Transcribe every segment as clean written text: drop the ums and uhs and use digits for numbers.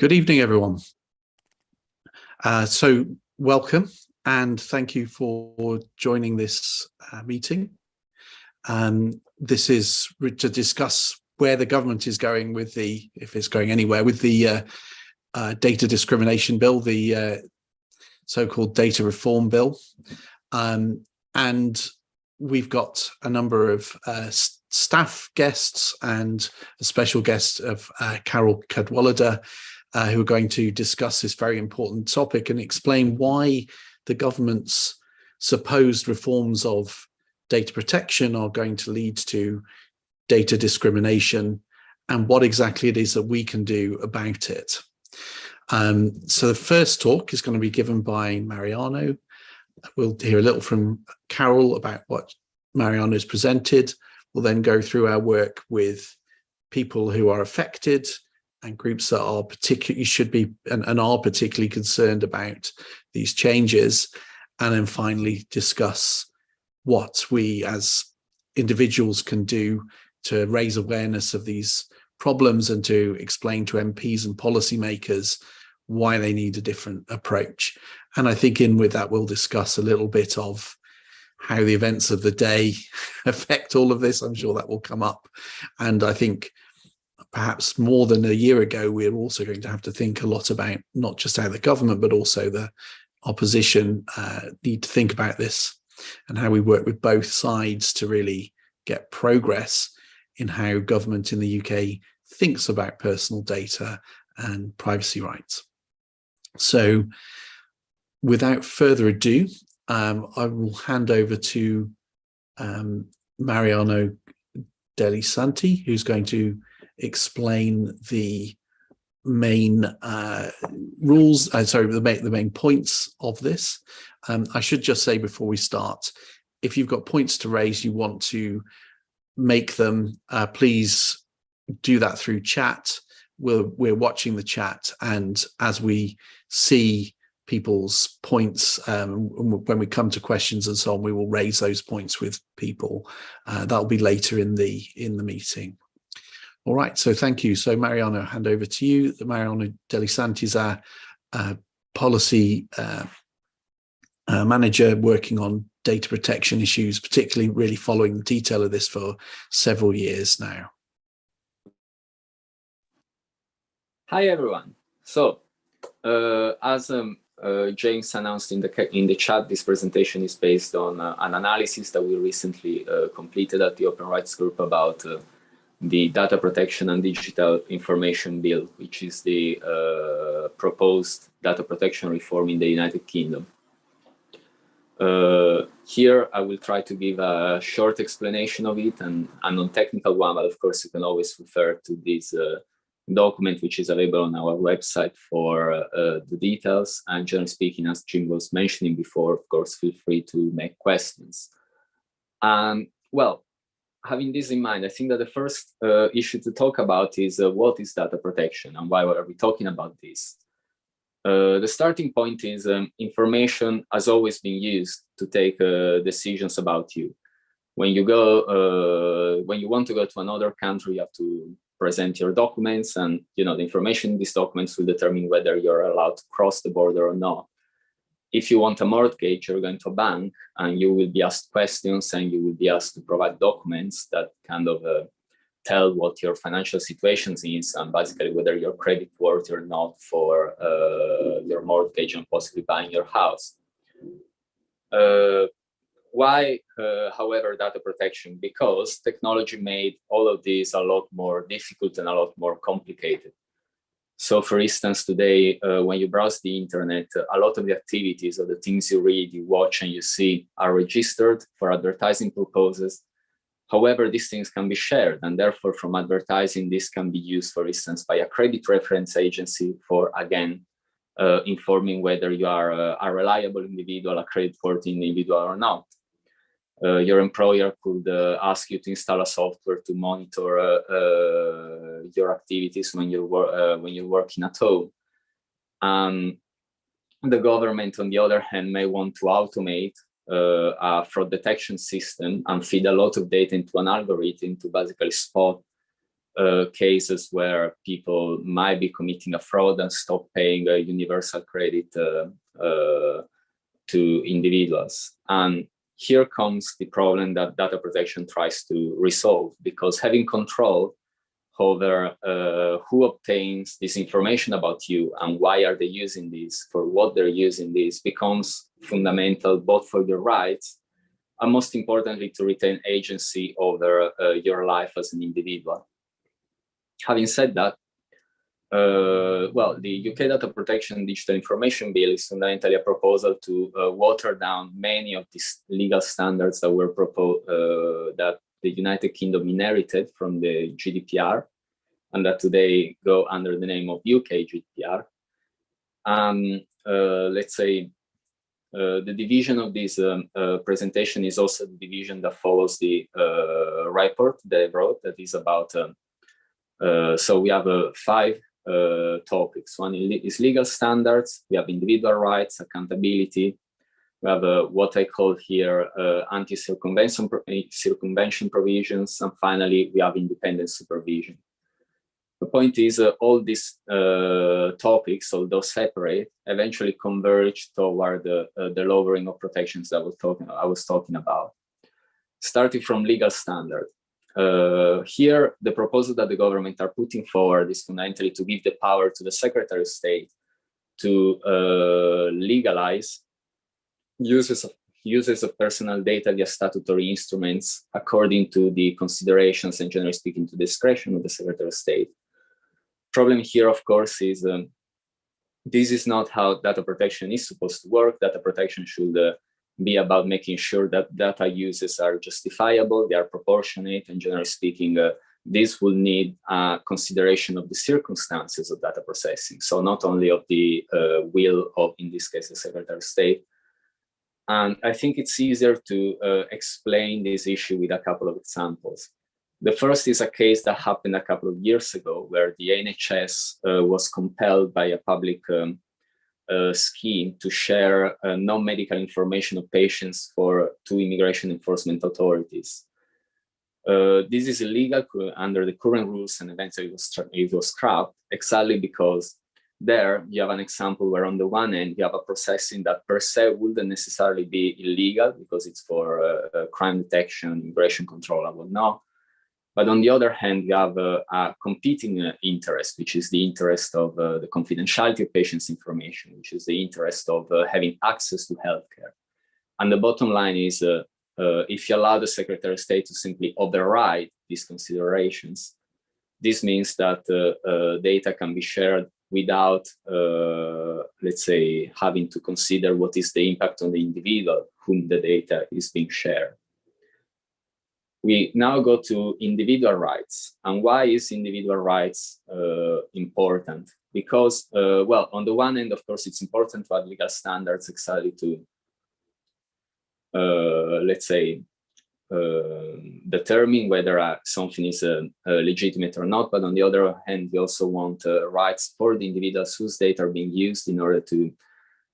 Good evening, everyone. So welcome and thank you for joining this meeting. This is to discuss where the government is going with if it's going anywhere, with the Data Discrimination Bill, the so-called Data Reform Bill. And we've got a number of staff guests and a special guest of Carol Cadwallader, who are going to discuss this very important topic and explain why the government's supposed reforms of data protection are going to lead to data discrimination and what exactly it is that we can do about it. So the first talk is going to be given by Mariano. We'll hear a little from Carol about what Mariano has presented. We'll then go through our work with people who are affected and groups that are are particularly concerned about these changes, and then finally discuss what we as individuals can do to raise awareness of these problems and to explain to MPs and policymakers why they need a different approach. And I think with that, we'll discuss a little bit of how the events of the day affect all of this. I'm sure that will come up. And I think perhaps more than a year ago, we're also going to have to think a lot about not just how the government, but also the opposition need to think about this and how we work with both sides to really get progress in how government in the UK thinks about personal data and privacy rights. So without further ado, I will hand over to Mariano delli Santi, who's going to explain the main rules, the main points of this. I should just say before we start, if you've got points to raise, you want to make them, please do that through chat. We're watching the chat, and as we see people's points, when we come to questions and so on, we will raise those points with people. That'll be later in the meeting. All right, so thank you. So Mariano, hand over to you. Mariano delli Santi is our policy manager working on data protection issues, particularly really following the detail of this for several years now. Hi, everyone. So as James announced in the chat, this presentation is based on an analysis that we recently completed at the Open Rights Group about the Data Protection and Digital Information Bill, which is the proposed data protection reform in the United Kingdom. Here, I will try to give a short explanation of it and a non-technical one, but of course, you can always refer to this document, which is available on our website for the details. And generally speaking, as Jim was mentioning before, of course, feel free to make questions. Well, having this in mind, I think that the first issue to talk about is what is data protection and why are we talking about this? The starting point is information has always been used to take decisions about you. When you want to go to another country, you have to present your documents, and the information in these documents will determine whether you're allowed to cross the border or not. If you want a mortgage, you're going to a bank and you will be asked questions and you will be asked to provide documents that kind of tell what your financial situation is and basically whether you're credit worthy or not for your mortgage and possibly buying your house. Why, however, data protection? Because technology made all of these a lot more difficult and a lot more complicated. So, for instance, today, when you browse the internet, a lot of the activities or the things you read, you watch, and you see are registered for advertising purposes. However, these things can be shared, and therefore, from advertising, this can be used, for instance, by a credit reference agency for, again, informing whether you are a reliable individual, a credit-worthy individual or not. Your employer could ask you to install a software to monitor your activities when you're working at home. The government, on the other hand, may want to automate a fraud detection system and feed a lot of data into an algorithm to basically spot cases where people might be committing a fraud and stop paying a universal credit to individuals. And here comes the problem that data protection tries to resolve, because having control over who obtains this information about you and why are they using this, for what they're using this, becomes fundamental both for your rights and most importantly to retain agency over your life as an individual. Having said that, well, the UK Data Protection Digital Information Bill is fundamentally a proposal to water down many of these legal standards that were proposed, that the United Kingdom inherited from the GDPR, and that today go under the name of UK GDPR. Let's say the division of this presentation is also the division that follows the report they wrote, that is about, so we have 5 topics. One is legal standards, we have individual rights, accountability, we have what I call here anti-circumvention provisions, and finally we have independent supervision. The point is all these topics, although separate, eventually converge toward the lowering of protections that I was talking about. Starting from legal standard. Here, the proposal that the government are putting forward is fundamentally to give the power to the Secretary of State to legalize uses of personal data via statutory instruments according to the considerations and generally speaking to discretion of the Secretary of State. Problem here, of course, is this is not how data protection is supposed to work. Data protection should be about making sure that data uses are justifiable, they are proportionate, and generally speaking, this will need consideration of the circumstances of data processing. So not only of the will of, in this case, the Secretary of State. And I think it's easier to explain this issue with a couple of examples. The first is a case that happened a couple of years ago where the NHS was compelled by a public scheme to share non-medical information of patients to immigration enforcement authorities. This is illegal under the current rules, and eventually it was scrapped exactly because there you have an example where on the one end you have a processing that per se wouldn't necessarily be illegal because it's for crime detection, immigration control and whatnot. But on the other hand, you have a competing interest, which is the interest of the confidentiality of patients' information, which is the interest of having access to healthcare. And the bottom line is, if you allow the Secretary of State to simply override these considerations, this means that data can be shared without, let's say, having to consider what is the impact on the individual whom the data is being shared. We now go to individual rights. And why is individual rights important? Because, well, on the one hand, of course, it's important to have legal standards exactly to, let's say, determine whether something is legitimate or not. But on the other hand, we also want rights for the individuals whose data are being used in order to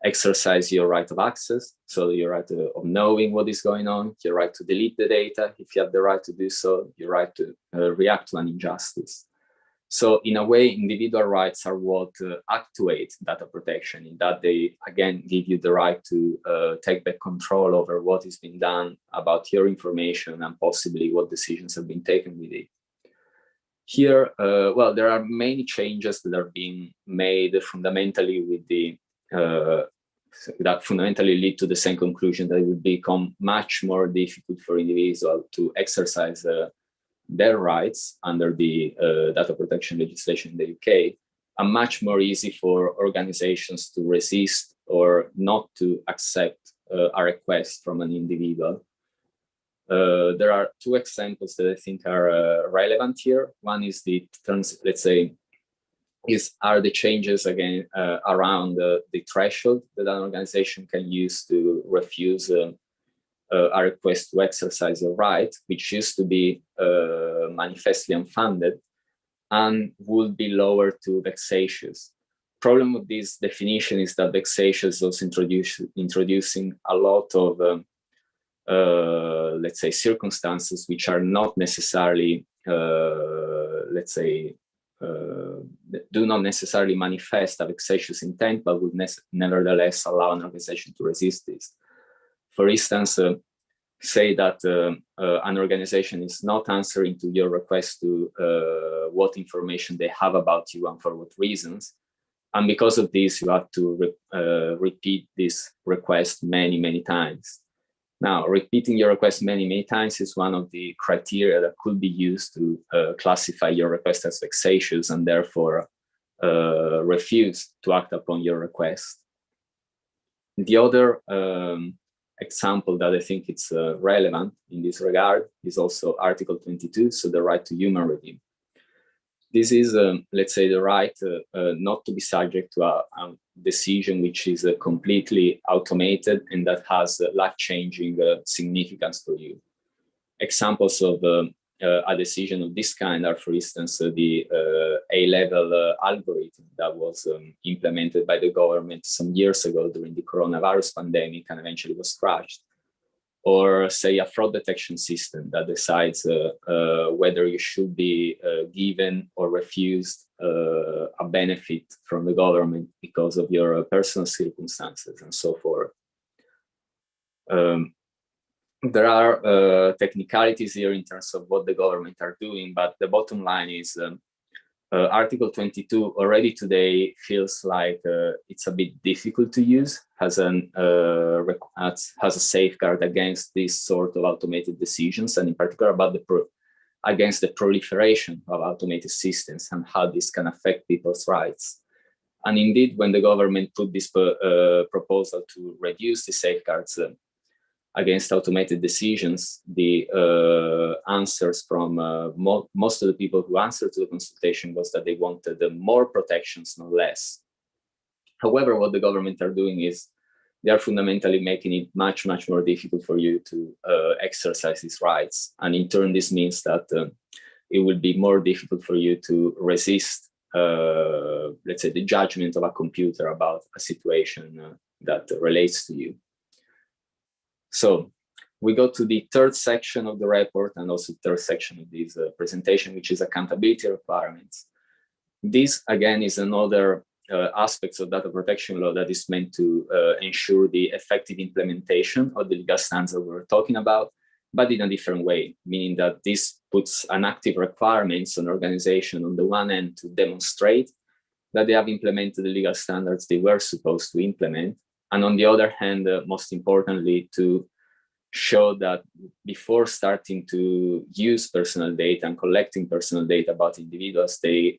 exercise your right of access, so your right of knowing what is going on, your right to delete the data if you have the right to do so, your right to react to an injustice. So in a way, individual rights are what actuate data protection, in that they, again, give you the right to take back control over what is being done about your information and possibly what decisions have been taken with it. Here, well, there are many changes that are being made fundamentally with the that fundamentally lead to the same conclusion that it would become much more difficult for individuals to exercise their rights under the data protection legislation in the UK, and much more easy for organizations to resist or not to accept a request from an individual. There are 2 examples that I think are relevant here. One is the terms, let's say, are the changes again around the threshold that an organization can use to refuse a request to exercise a right, which used to be manifestly unfounded and would be lowered to vexatious. Problem with this definition is that vexatious is introducing a lot of let's say circumstances which are not necessarily let's say, do not necessarily manifest a vexatious intent, but would nevertheless allow an organization to resist this. For instance, say that an organization is not answering to your request to what information they have about you and for what reasons. And because of this, you have to repeat this request many, many times. Now, repeating your request many, many times is one of the criteria that could be used to classify your request as vexatious and therefore refuse to act upon your request. The other example that I think it's relevant in this regard is also Article 22, so the right to human review. This is, let's say, the right not to be subject to a decision which is completely automated and that has life-changing significance for you. Examples of a decision of this kind are, for instance, the A-level algorithm that was implemented by the government some years ago during the coronavirus pandemic and eventually was crashed. Or say a fraud detection system that decides whether you should be given or refused a benefit from the government because of your personal circumstances and so forth. There are technicalities here in terms of what the government are doing, but the bottom line is Article 22 already today feels like it's a bit difficult to use, has a safeguard against this sort of automated decisions, and in particular about against the proliferation of automated systems and how this can affect people's rights. And indeed, when the government put this proposal to reduce the safeguards against automated decisions, the answers from most of the people who answered to the consultation was that they wanted more protections, not less. However, what the government are doing is they are fundamentally making it much, much more difficult for you to exercise these rights. And in turn, this means that it will be more difficult for you to resist, let's say, the judgment of a computer about a situation that relates to you. So we go to the third section of the report and also the third section of this presentation, which is accountability requirements. This, again, is another aspect of data protection law that is meant to ensure the effective implementation of the legal standards that we're talking about, but in a different way, meaning that this puts an active requirements on organization on the one end to demonstrate that they have implemented the legal standards they were supposed to implement. And on the other hand, most importantly, to show that before starting to use personal data and collecting personal data about individuals, they,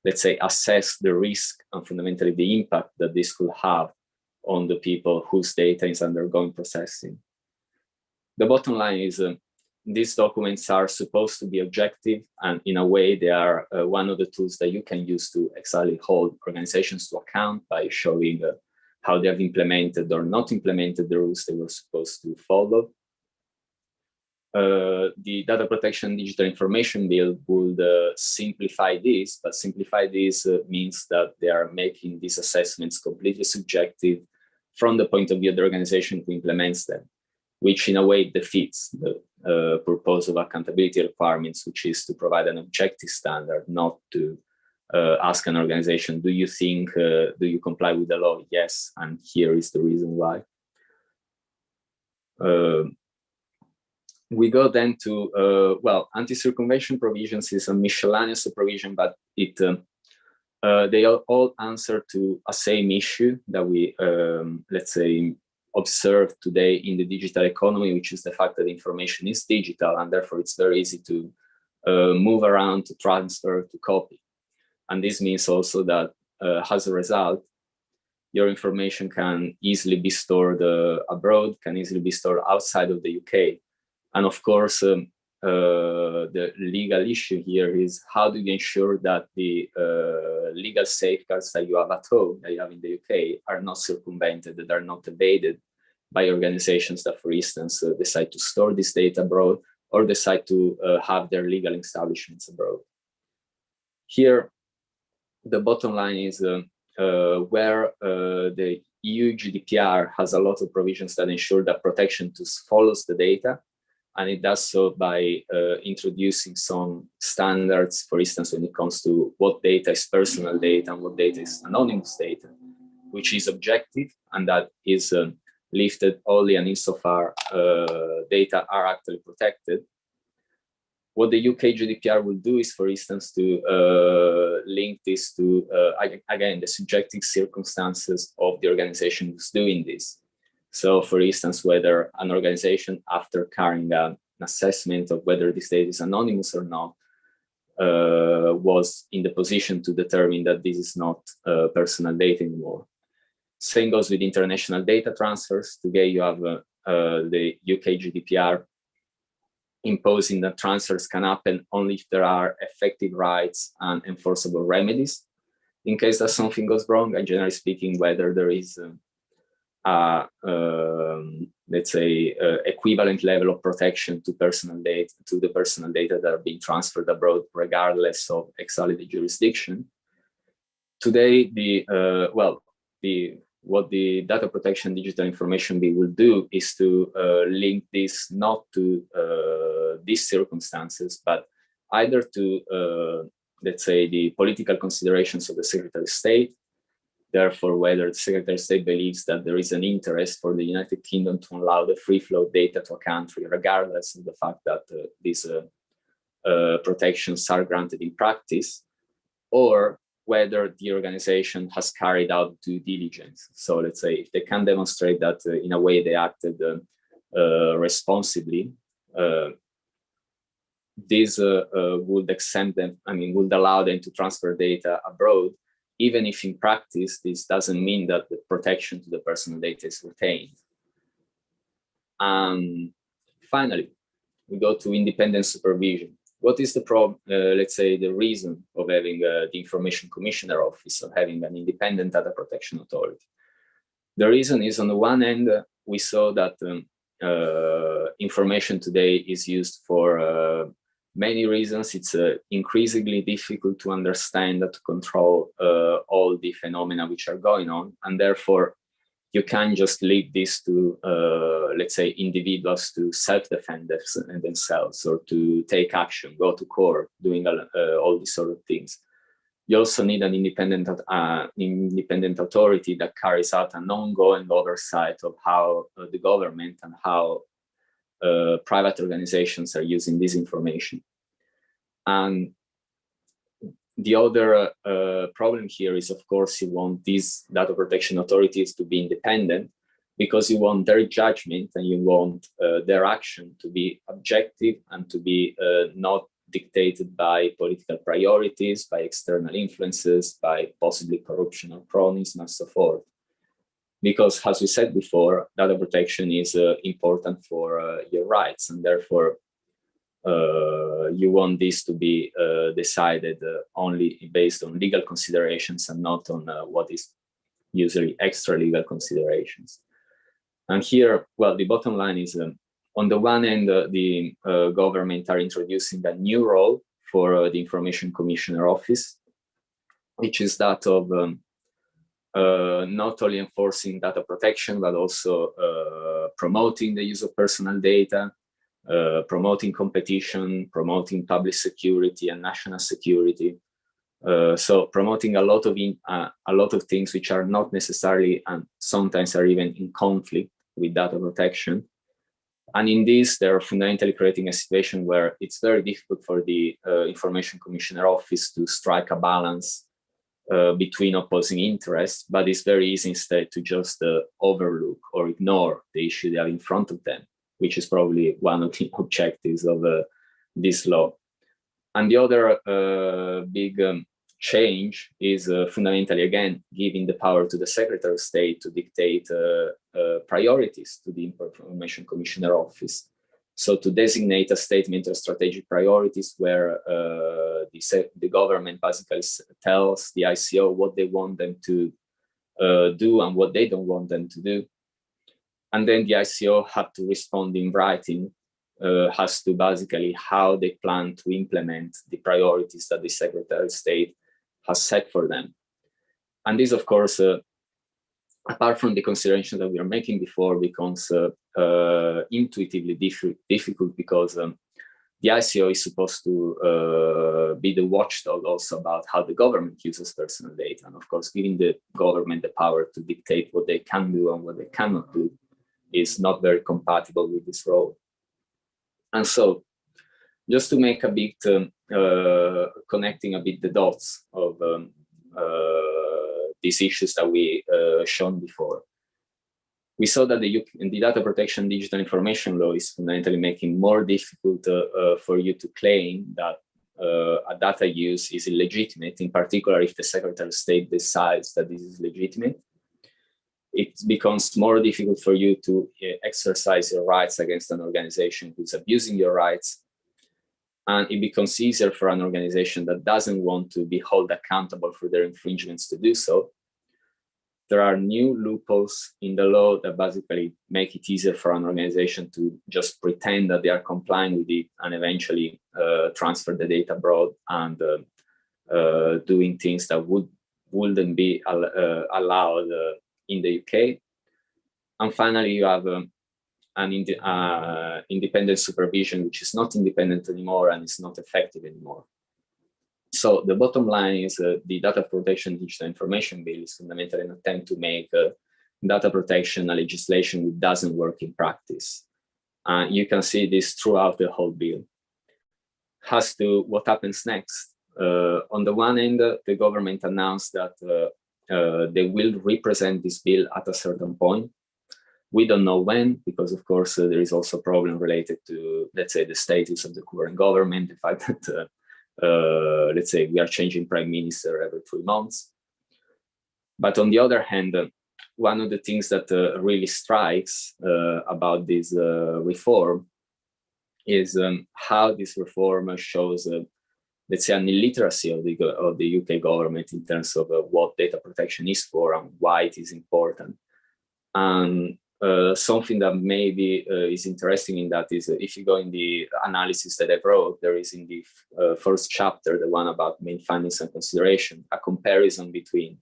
let's say, assess the risk and fundamentally the impact that this could have on the people whose data is undergoing processing. The bottom line is these documents are supposed to be objective, and in a way, they are one of the tools that you can use to exactly hold organizations to account by showing how they have implemented or not implemented the rules they were supposed to follow. The Data Protection Digital Information Bill would simplify this, but simplify this means that they are making these assessments completely subjective from the point of view of the organization who implements them, which in a way defeats the purpose of accountability requirements, which is to provide an objective standard, not to ask an organization, do you think, do you comply with the law? Yes, and here is the reason why. We go then to, well, anti-circumvention provisions is a miscellaneous provision, but it they all answer to a same issue that we, let's say, observe today in the digital economy, which is the fact that information is digital, and therefore it's very easy to move around, to transfer, to copy. And this means also that as a result, your information can easily be stored abroad, can easily be stored outside of the UK. And of course, the legal issue here is how do you ensure that the legal safeguards that you have at home, that you have in the UK, are not circumvented, that are not evaded by organizations that, for instance, decide to store this data abroad or decide to have their legal establishments abroad. Here, the bottom line is where the EU GDPR has a lot of provisions that ensure that protection follows the data. and it does so by introducing some standards, for instance, when it comes to what data is personal data and what data is anonymous data, which is objective, and that is lifted only and insofar data are actually protected. What the UK GDPR will do is, for instance, to link this to, again, the subjective circumstances of the organization who's doing this. So, for instance, whether an organization, after carrying an assessment of whether this data is anonymous or not, was in the position to determine that this is not personal data anymore. Same goes with international data transfers. Today, you have the UK GDPR imposing that transfers can happen only if there are effective rights and enforceable remedies. In case that something goes wrong, and generally speaking, whether there is let's say, equivalent level of protection to personal data, to the personal data that are being transferred abroad, regardless of exalted jurisdiction. Today, what the Data Protection Digital Information Bill will do is to link this not to these circumstances, but either to, let's say, the political considerations of the Secretary of State. Therefore, whether the Secretary of State believes that there is an interest for the United Kingdom to allow the free flow of data to a country, regardless of the fact that these protections are granted in practice, or whether the organization has carried out due diligence. So let's say if they can demonstrate that in a way they acted responsibly, this would exempt them, would allow them to transfer data abroad, even if in practice, this doesn't mean that the protection to the personal data is retained. Finally, we go to independent supervision. What is the problem, let's say, the reason of having the Information Commissioner Office, of having an independent data protection authority? The reason is, on the one hand, we saw that information today is used for many reasons. It's increasingly difficult to understand and to control all the phenomena which are going on, and therefore you can't just leave this to, let's say, individuals to self-defend themselves or to take action, go to court, doing all these sort of things. You also need an independent authority that carries out an ongoing oversight of how the government and how private organizations are using this information. And the other problem here is, of course, you want these data protection authorities to be independent, because you want their judgment and you want their action to be objective and to be not dictated by political priorities, by external influences, by possibly corruption or cronyism, and so forth. Because, as we said before, data protection is important for your rights, and therefore you want this to be decided only based on legal considerations and not on what is usually extra legal considerations. And here, well, the bottom line is, on the one hand, the government are introducing a new role for the Information Commissioner Office, which is that of not only enforcing data protection, but also promoting the use of personal data, promoting competition, promoting public security and national security. So promoting a lot of things which are not necessarily, and sometimes are even in conflict with data protection. And in this, they're fundamentally creating a situation where it's very difficult for the Information Commissioner Office to strike a balance between opposing interests, but it's very easy instead to just overlook or ignore the issue they have in front of them, which is probably one of the objectives of this law. And the other big change is fundamentally, again, giving the power to the Secretary of State to dictate priorities to the Information Commissioner Office. So to designate a statement of strategic priorities where the government basically tells the ICO what they want them to do and what they don't want them to do. And then the ICO have to respond in writing, has to basically how they plan to implement the priorities that the Secretary of State has set for them. And this, of course, apart from the considerations that we are making before, becomes intuitively difficult because the ICO is supposed to be the watchdog also about how the government uses personal data. And of course, giving the government the power to dictate what they can do and what they cannot do is not very compatible with this role. And so, just to make a bit, connecting a bit the dots of these issues that we shown before, we saw that the Data Protection Digital Information Law is fundamentally making more difficult for you to claim that a data use is illegitimate, in particular if the Secretary of State decides that this is legitimate. It becomes more difficult for you to exercise your rights against an organization who's abusing your rights. And it becomes easier for an organization that doesn't want to be held accountable for their infringements to do so. There are new loopholes in the law that basically make it easier for an organization to just pretend that they are complying with it and eventually transfer the data abroad and doing things that wouldn't be allowed in the UK. And finally, you have an independent supervision, which is not independent anymore and is not effective anymore. So the bottom line is the Data Protection Digital Information Bill is fundamentally an attempt to make data protection a legislation that doesn't work in practice. You can see this throughout the whole bill. As to what happens next, on the one end, the government announced that they will represent this bill at a certain point. We don't know when, because of course there is also a problem related to, let's say, the status of the current government, the fact that let's say we are changing prime minister every 3 months. But on the other hand, one of the things that really strikes about this reform is how this reform shows, let's say, an illiteracy of the UK government in terms of what data protection is for and why it is important. And something that maybe is interesting in that is if you go in the analysis that I wrote, there is in the first chapter, the one about main findings and consideration, a comparison between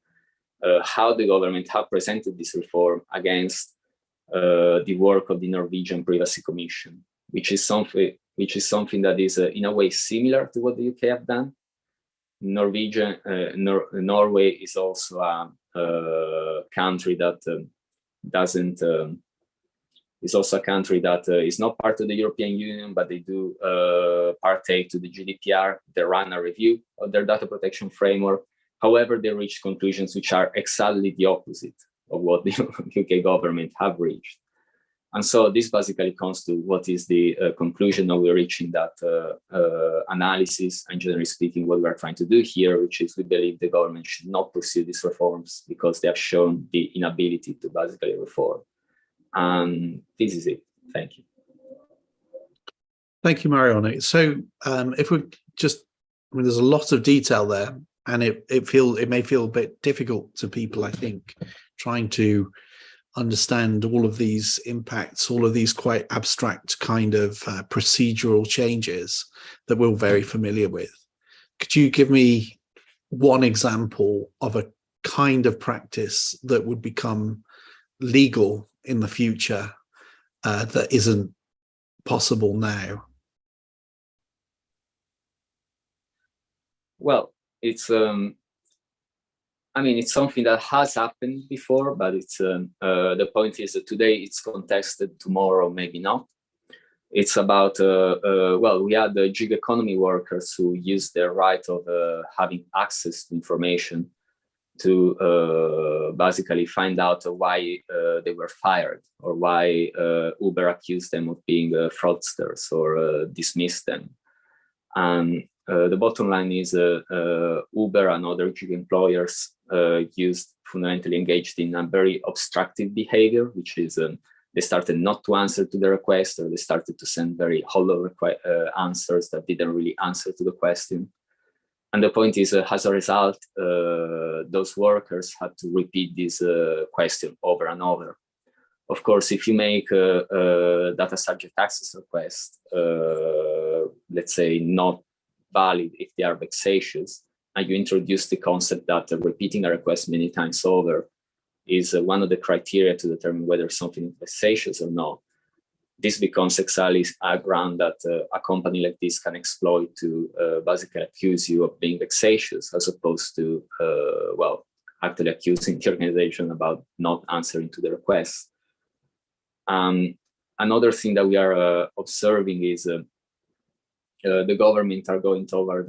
how the government have presented this reform against the work of the Norwegian Privacy Commission, which is something that is in a way similar to what the UK have done. Norway is also a country that is also a country that is not part of the European Union, but they do partake to the GDPR. They run a review of their data protection framework. However, they reach conclusions which are exactly the opposite of what the UK government have reached. And so this basically comes to what is the conclusion that we're reaching that analysis, and generally speaking, what we're trying to do here, which is we believe the government should not pursue these reforms because they have shown the inability to basically reform. And this is it. Thank you. Thank you, Mariano. So if we just, I mean, there's a lot of detail there, and it may feel a bit difficult to people, I think, trying to understand all of these impacts, all of these quite abstract kind of procedural changes that we're very familiar with. Could you give me one example of a kind of practice that would become legal in the future that isn't possible now? Well, it's it's something that has happened before, but it's the point is that today it's contested, tomorrow maybe not. It's about, we had the gig economy workers who used their right of having access to information to basically find out why they were fired, or why Uber accused them of being fraudsters or dismissed them. And the bottom line is Uber and other gig employers fundamentally engaged in a very obstructive behavior, which is they started not to answer to the request, or they started to send very hollow answers that didn't really answer to the question. And the point is, as a result, those workers had to repeat this question over and over. Of course, if you make a data subject access request, let's say not valid if they are vexatious, and you introduce the concept that repeating a request many times over is one of the criteria to determine whether something is vexatious or not, this becomes exactly a ground that a company like this can exploit to basically accuse you of being vexatious, as opposed to, actually accusing the organization about not answering to the request. Another thing that we are observing is the government are going toward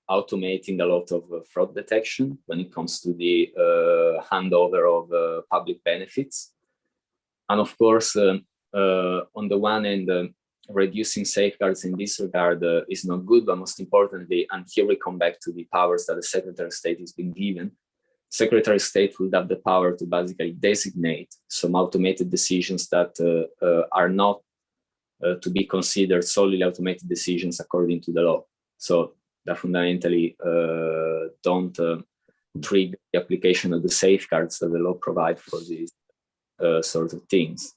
automating a lot of fraud detection when it comes to the handover of public benefits. And of course, on the one hand, reducing safeguards in this regard is not good, but most importantly, and here we come back to the powers that the Secretary of State has been given, Secretary of State will have the power to basically designate some automated decisions that are not to be considered solely automated decisions according to the law. So that fundamentally don't trigger the application of the safeguards that the law provides for these sort of things.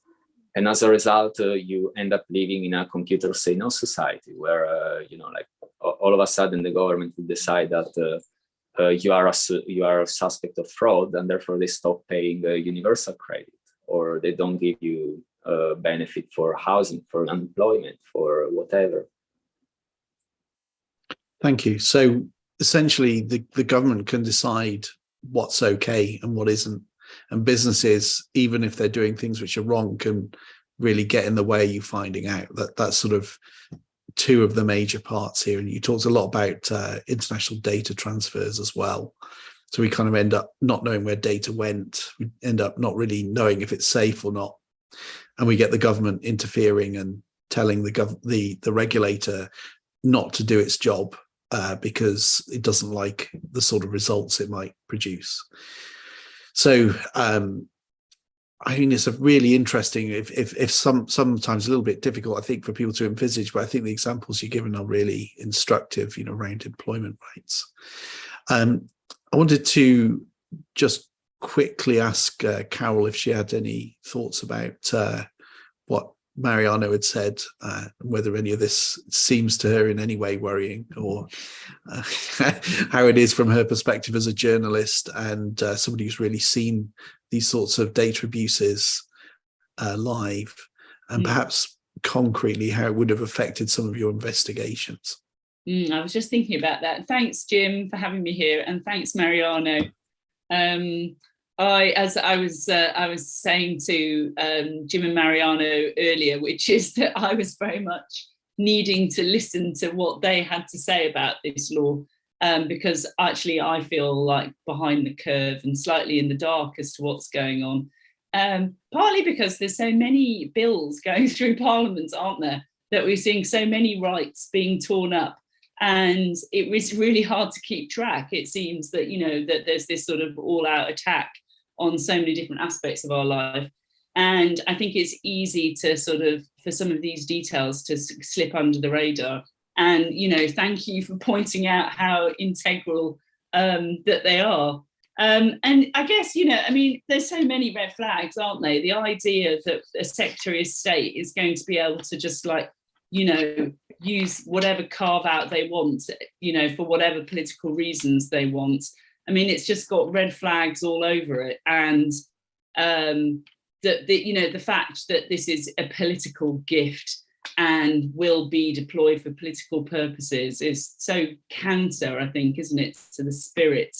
And as a result, you end up living in a computer say no society where, like all of a sudden the government will decide that you are a suspect of fraud, and therefore they stop paying universal credit, or they don't give you benefit for housing, for unemployment, for whatever. Thank you. So essentially, the government can decide what's okay and what isn't, and businesses, even if they're doing things which are wrong, can really get in the way of you finding out. That's sort of two of the major parts here. And you talked a lot about international data transfers as well. So we kind of end up not knowing where data went. We end up not really knowing if it's safe or not. And we get the government interfering and telling the regulator not to do its job because it doesn't like the sort of results it might produce. So I mean, it's a really interesting, if sometimes a little bit difficult, I think, for people to envisage, but I think the examples you're given are really instructive, around employment rights. I wanted to just quickly ask Carol if she had any thoughts about what Mariano had said, whether any of this seems to her in any way worrying, or how it is from her perspective as a journalist and somebody who's really seen these sorts of data abuses live, and perhaps concretely how it would have affected some of your investigations. I was just thinking about that. Thanks, Jim, for having me here, and thanks, Mariano. I was saying to Jim and Mariano earlier, which is that I was very much needing to listen to what they had to say about this law, because actually I feel like behind the curve and slightly in the dark as to what's going on. Partly because there's so many bills going through Parliament, aren't there, that we're seeing so many rights being torn up. And it was really hard to keep track. It seems that, that there's this sort of all-out attack on so many different aspects of our life. And I think it's easy to for some of these details to slip under the radar. And, thank you for pointing out how integral that they are. And I guess, there's so many red flags, aren't they? The idea that a Secretary of State is going to be able to just use whatever carve out they want, for whatever political reasons they want. I mean, it's just got red flags all over it. And the fact that this is a political gift and will be deployed for political purposes is so counter, I think, isn't it, to the spirit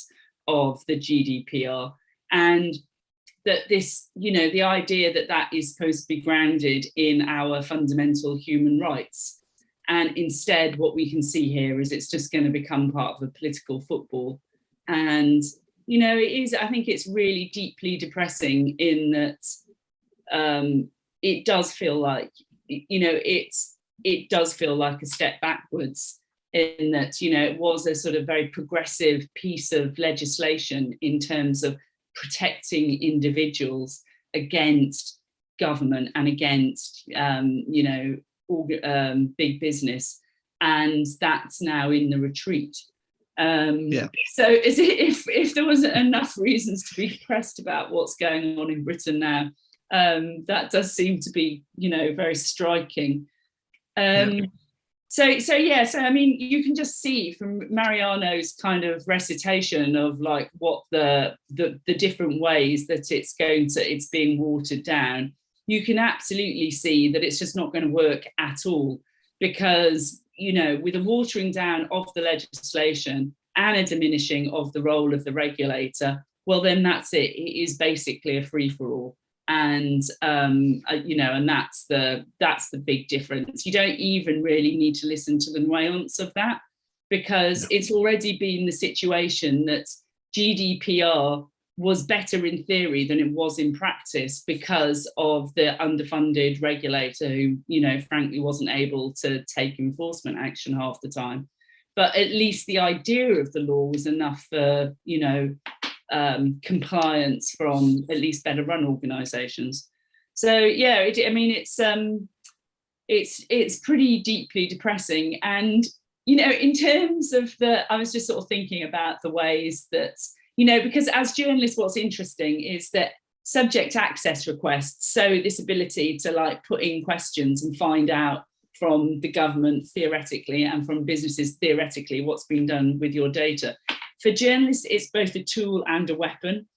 of the GDPR. And that this, the idea that that is supposed to be grounded in our fundamental human rights. And instead, what we can see here is it's just going to become part of a political football. And, I think it's really deeply depressing in that it does feel like, it does feel like a step backwards in that, it was a sort of very progressive piece of legislation in terms of protecting individuals against government and against, big business. And that's now in the retreat. So is it, if there wasn't enough reasons to be depressed about what's going on in Britain now, that does seem to be, very striking. So I mean, you can just see from Mariano's kind of recitation of like what the different ways that it's being watered down. you can absolutely see that it's just not going to work at all, because, you know, with a watering down of the legislation and a diminishing of the role of the regulator, well, then that's it. It is basically a free-for-all. And you know, and that's the big difference. You don't even really need to listen to the nuance of that, because it's already been the situation that GDPR was better in theory than it was in practice because of the underfunded regulator who, you know, frankly wasn't able to take enforcement action half the time. But at least the idea of the law was enough for, you know, compliance from at least better run organisations. So yeah, I mean, it's pretty deeply depressing. And, you know, in terms of I was just sort of thinking about the ways that, you know, because as journalists, what's interesting is that subject access requests, so this ability to like put in questions and find out from the government theoretically and from businesses theoretically what's been done with your data. For journalists, it's both a tool and a weapon.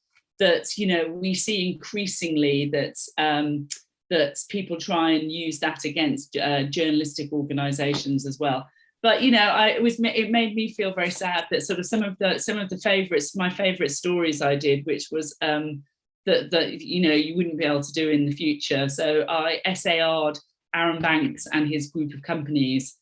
That, you know, we see increasingly that that people try and use that against journalistic organisations as well. But, you know, it made me feel very sad that sort of some of the favourites, my favourite stories I did, which was that you know, you wouldn't be able to do in the future. So I SAR'd Aaron Banks and his group of companies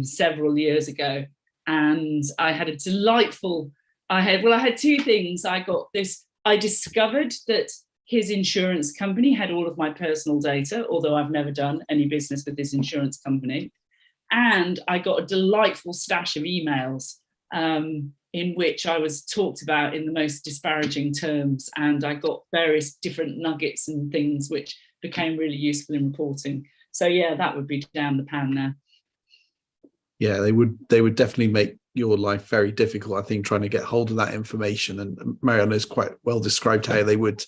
several years ago. And I had a delightful, I had two things. I discovered that his insurance company had all of my personal data, although I've never done any business with this insurance company. And I got a delightful stash of emails in which I was talked about in the most disparaging terms. And I got various different nuggets and things which became really useful in reporting. So yeah, that would be down the pan there. Yeah, they would definitely make your life very difficult, I think, trying to get hold of that information. And Mariano has quite well described how they would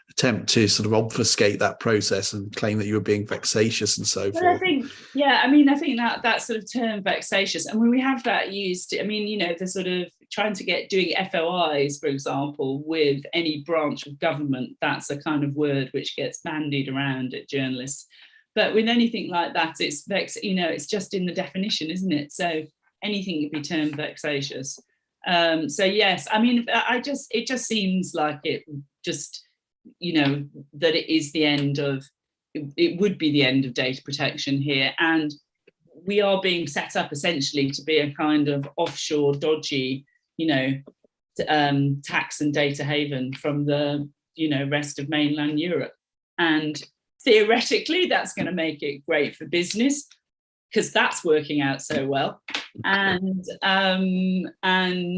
attempt to sort of obfuscate that process and claim that you were being vexatious and so forth. I think that sort of term vexatious, and when we have that used, I mean, you know, the sort of trying to doing FOIs, for example, with any branch of government, that's a kind of word which gets bandied around at journalists. But with anything like that, it's just in the definition, isn't it? So anything can be termed vexatious. So yes, I mean, it just seems like it just, you know, that it is the end of, it would be the end of data protection here. And we are being set up essentially to be a kind of offshore, dodgy, you know, tax and data haven from the, you know, rest of mainland Europe. And theoretically, that's going to make it great for business because that's working out so well. And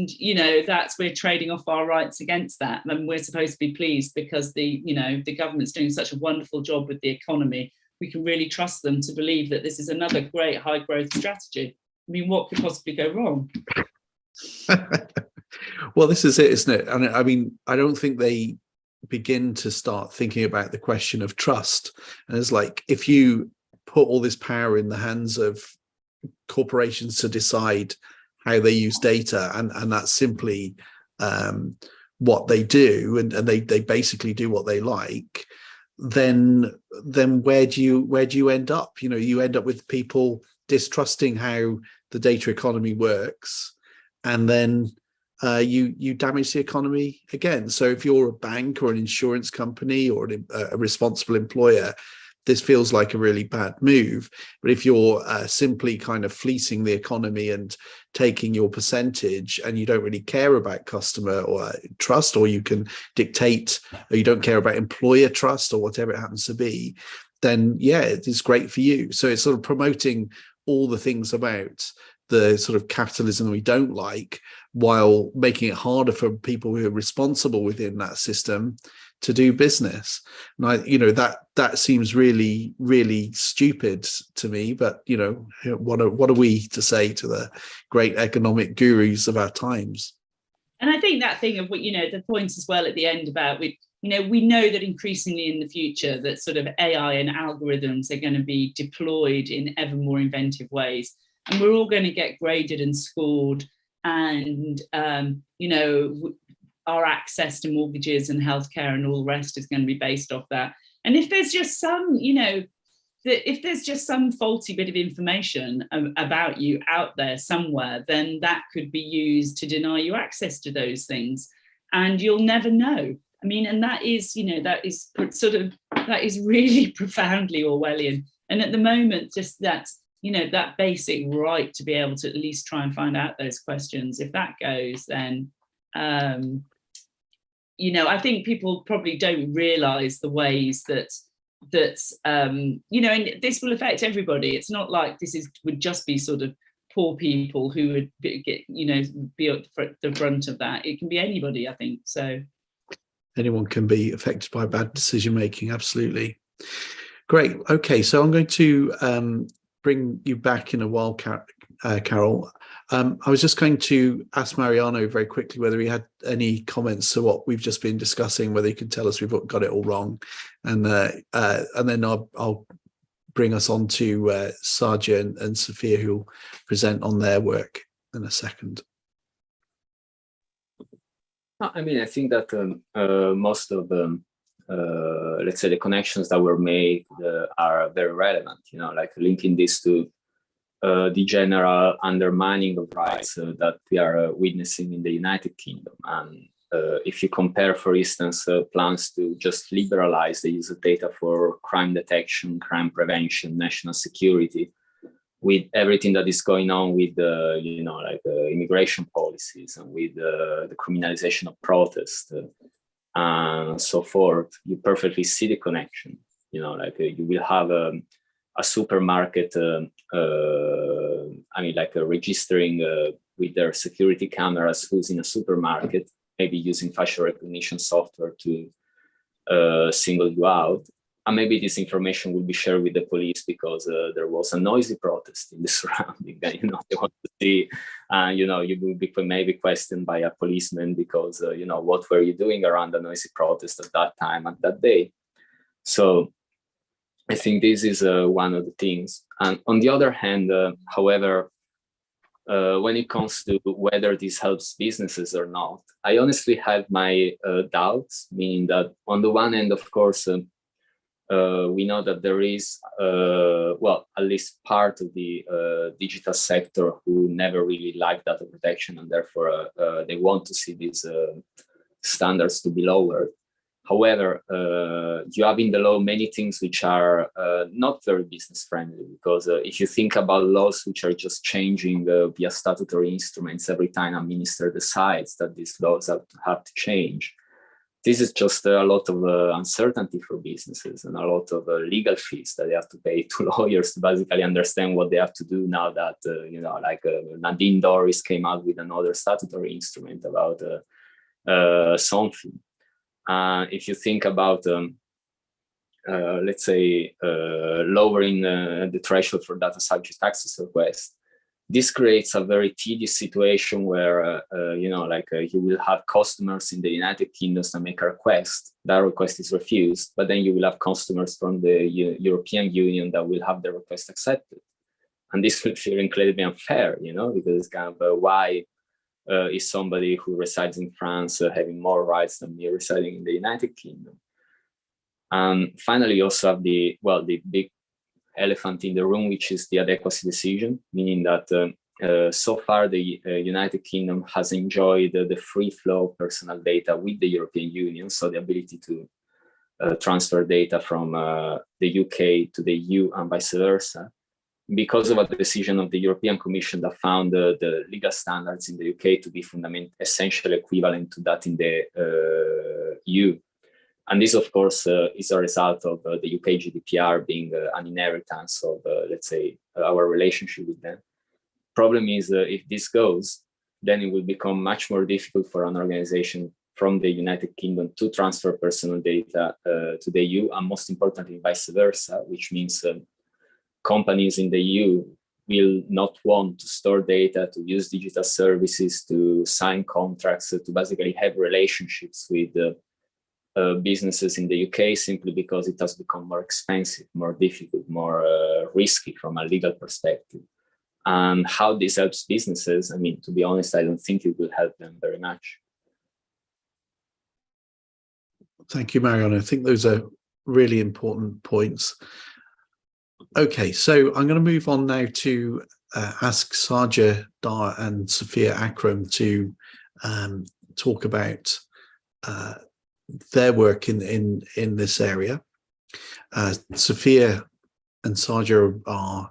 you know, we're trading off our rights against that. And we're supposed to be pleased because the government's doing such a wonderful job with the economy. We can really trust them to believe that this is another great high growth strategy. I mean, what could possibly go wrong? Well, this is it, isn't it? And I mean, I don't think they begin to start thinking about the question of trust. And it's like, if you put all this power in the hands of corporations to decide how they use data, and that's simply what they do, and they basically do what they like, then where do you end up? You know, you end up with people distrusting how the data economy works, and then you damage the economy again. So if you're a bank or an insurance company or a responsible employer, this feels like a really bad move. But if you're simply kind of fleecing the economy and taking your percentage, and you don't really care about customer or trust, or you can dictate, or you don't care about employer trust or whatever it happens to be, then yeah, it's great for you. So it's sort of promoting all the things about the sort of capitalism we don't like, while making it harder for people who are responsible within that system to do business. And that seems really, really stupid to me. But you know, what are we to say to the great economic gurus of our times? And I think that thing of what, you know, the point as well at the end about we know that increasingly in the future that sort of AI and algorithms are going to be deployed in ever more inventive ways, and we're all going to get graded and scored, and you know, our access to mortgages and healthcare and all the rest is going to be based off that. And if there's just some, if there's just some faulty bit of information about you out there somewhere, then that could be used to deny you access to those things, and you'll never know. I mean, and that is really profoundly Orwellian. And at the moment, just that, that basic right to be able to at least try and find out those questions, if that goes, then, I think people probably don't realise the ways that and this will affect everybody. It's not like would just be sort of poor people who would be at the brunt of that. It can be anybody, I think. So anyone can be affected by bad decision making. Absolutely. Great. Okay, so I'm going to bring you back in a while, Carol. I was just going to ask Mariano very quickly whether he had any comments to what we've just been discussing, whether he can tell us we've got it all wrong, and then I'll bring us on to Sadhya and Sophia, who will present on their work in a second. I mean, I think that most of the, let's say, the connections that were made are very relevant, like linking this to the general undermining of rights that we are witnessing in the United Kingdom. And if you compare, for instance, plans to just liberalize the use of data for crime detection, crime prevention, national security, with everything that is going on with immigration policies and with the criminalization of protest and so forth, you perfectly see the connection. You will have a supermarket, registering with their security cameras who's in a supermarket, maybe using facial recognition software to single you out. And maybe this information will be shared with the police because there was a noisy protest in the surrounding. They want to see, you will be maybe questioned by a policeman because, what were you doing around the noisy protest at that time, at that day? So I think this is one of the things. And on the other hand, however, when it comes to whether this helps businesses or not, I honestly have my doubts, meaning that on the one hand, of course, we know that there is, at least part of the digital sector who never really like data protection, and therefore they want to see these standards to be lowered. However, you have in the law many things which are not very business friendly, because if you think about laws which are just changing via statutory instruments every time a minister decides that these laws have to change, this is just a lot of uncertainty for businesses and a lot of legal fees that they have to pay to lawyers to basically understand what they have to do now that, Nadine Dorries came out with another statutory instrument about something. If you think about, let's say, lowering the threshold for data subject access requests, this creates a very tedious situation where, you will have customers in the United Kingdom that make a request. That request is refused, but then you will have customers from the European Union that will have their request accepted. And this will feel incredibly unfair, because it's kind of why is somebody who resides in France having more rights than me residing in the United Kingdom. And finally, you also have the big elephant in the room, which is the adequacy decision, meaning that so far the United Kingdom has enjoyed the free flow of personal data with the European Union, so the ability to transfer data from the UK to the EU and vice versa, because of a decision of the European Commission that found the legal standards in the UK to be essentially equivalent to that in the EU. And this, of course, is a result of the UK GDPR being an inheritance of, let's say, our relationship with them. Problem is, if this goes, then it will become much more difficult for an organization from the United Kingdom to transfer personal data to the EU, and most importantly, vice versa, which means companies in the EU will not want to store data, to use digital services, to sign contracts, to basically have relationships with businesses in the UK, simply because it has become more expensive, more difficult, more risky from a legal perspective. And how this helps businesses, I mean, to be honest, I don't think it will help them very much. Thank you, Mariano. I think those are really important points. Okay, so I'm going to move on now to ask Sadhya, Darr and Sophia Akram to talk about their work in this area. Sophia and Sadhya are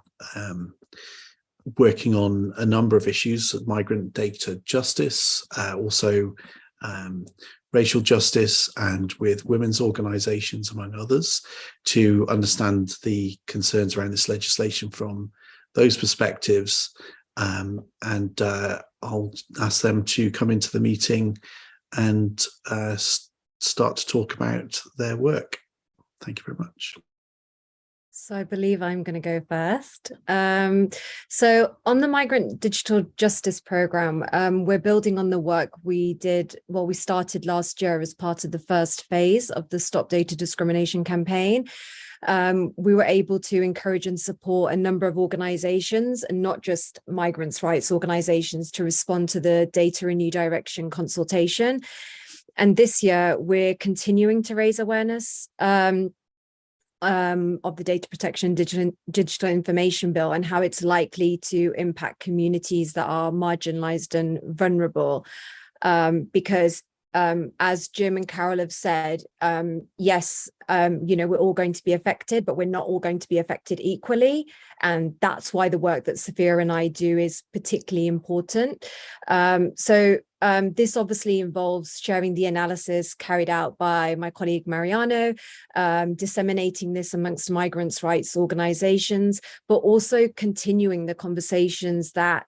working on a number of issues of migrant data justice, also racial justice, and with women's organisations, among others, to understand the concerns around this legislation from those perspectives. And I'll ask them to come into the meeting and start to talk about their work. Thank you very much. So I believe I'm going to go first. So on the Migrant Digital Justice Programme, we're building on the work we started last year as part of the first phase of the Stop Data Discrimination campaign. We were able to encourage and support a number of organisations, and not just migrants' rights organisations, to respond to the Data in New Direction consultation. And this year, we're continuing to raise awareness of the Data Protection Digital Information Bill and how it's likely to impact communities that are marginalised and vulnerable. Because as Jim and Carol have said, yes, we're all going to be affected, but we're not all going to be affected equally. And that's why the work that Sophia and I do is particularly important. This obviously involves sharing the analysis carried out by my colleague Mariano, disseminating this amongst migrants' rights organisations, but also continuing the conversations that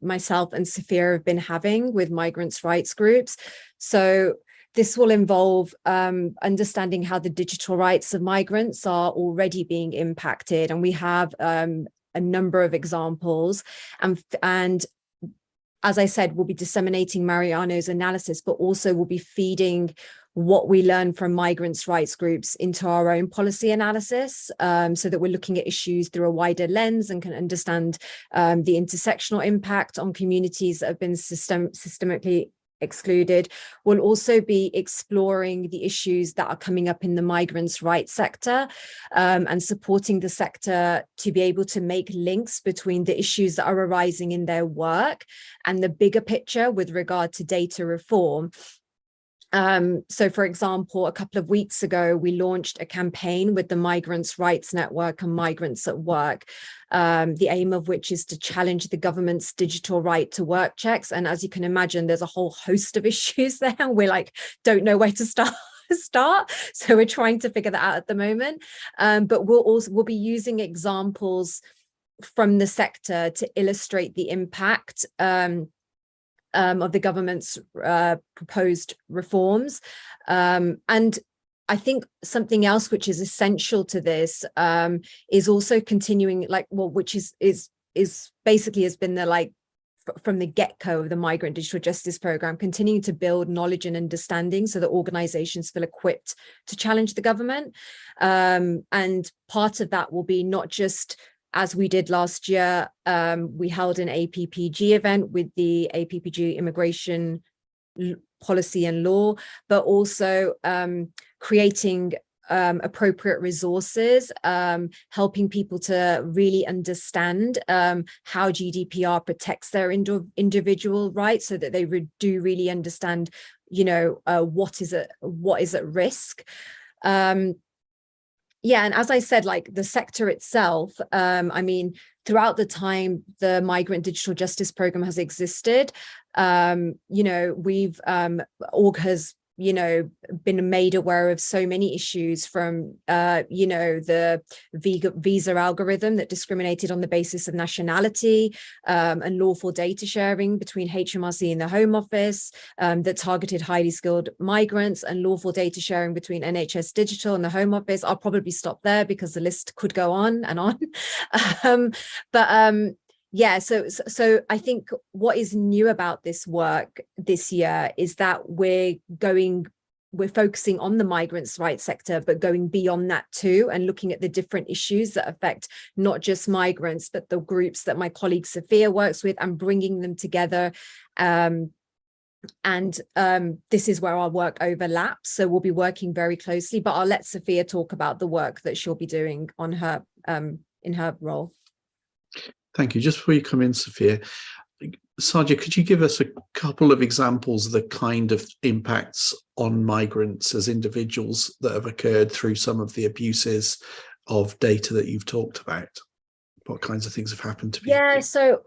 myself and Sophia have been having with migrants' rights groups. So this will involve understanding how the digital rights of migrants are already being impacted. And we have a number of examples. And as I said, we'll be disseminating Mariano's analysis, but also we'll be feeding what we learn from migrants' rights groups into our own policy analysis, so that we're looking at issues through a wider lens and can understand the intersectional impact on communities that have been systemically excluded. We'll also be exploring the issues that are coming up in the migrants' rights sector, and supporting the sector to be able to make links between the issues that are arising in their work and the bigger picture with regard to data reform. So, for example, a couple of weeks ago, we launched a campaign with the Migrants' Rights Network and Migrants at Work, the aim of which is to challenge the government's digital right to work checks. And as you can imagine, there's a whole host of issues there. We're don't know where to start. So we're trying to figure that out at the moment. But we'll be using examples from the sector to illustrate the impact of the government's proposed reforms. And I think something else which is essential to this is also continuing, which is basically has been the from the get-go of the Migrant Digital Justice Programme, continuing to build knowledge and understanding so that organisations feel equipped to challenge the government. And part of that will be not just, as we did last year, we held an APPG event with the APPG Immigration Policy and Law, but also creating appropriate resources, helping people to really understand how GDPR protects their individual rights, so that they do really understand, what is at risk. Yeah, and as I said, the sector itself, throughout the time the Migrant Digital Justice Programme has existed, we've org has been made aware of so many issues, from the visa algorithm that discriminated on the basis of nationality, and lawful data sharing between HMRC and the Home Office that targeted highly skilled migrants, and lawful data sharing between NHS Digital and the Home Office. I'll probably stop there because the list could go on and on. Yeah, so I think what is new about this work this year is that we're focusing on the migrants' rights sector, but going beyond that too, and looking at the different issues that affect not just migrants, but the groups that my colleague Sophia works with, and bringing them together And this is where our work overlaps. So we'll be working very closely, but I'll let Sophia talk about the work that she'll be doing on her in her role. Thank you. Just before you come in, Sophia, Sadhya, could you give us a couple of examples of the kind of impacts on migrants as individuals that have occurred through some of the abuses of data that you've talked about? What kinds of things have happened to people? Yeah, so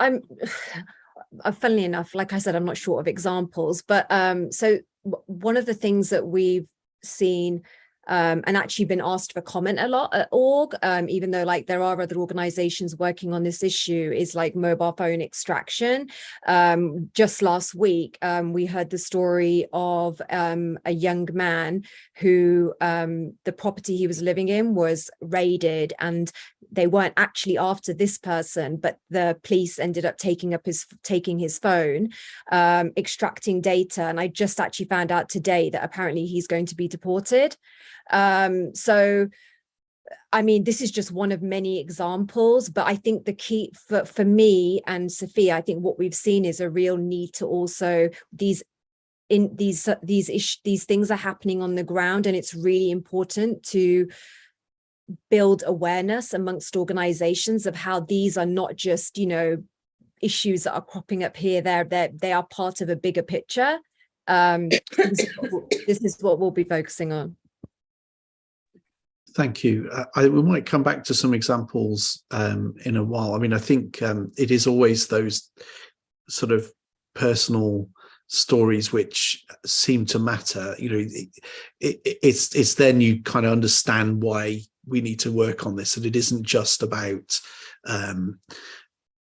funnily enough, like I said, I'm not short of examples, but so one of the things that we've seen and actually been asked for comment a lot at org, even though like there are other organizations working on this issue, is like mobile phone extraction. Just last week, we heard the story of a young man who the property he was living in was raided, and they weren't actually after this person, but the police ended up taking his phone, extracting data. And I just actually found out today that apparently he's going to be deported. So, I mean, this is just one of many examples, but I think the key for me and Sophia, I think what we've seen is a real need to also these things are happening on the ground, and it's really important to build awareness amongst organizations of how these are not just, issues that are cropping up here, they are part of a bigger picture. This is what we'll be focusing on. Thank you. We might come back to some examples in a while. I mean, I think it is always those sort of personal stories which seem to matter. It's then you kind of understand why we need to work on this, and it isn't just about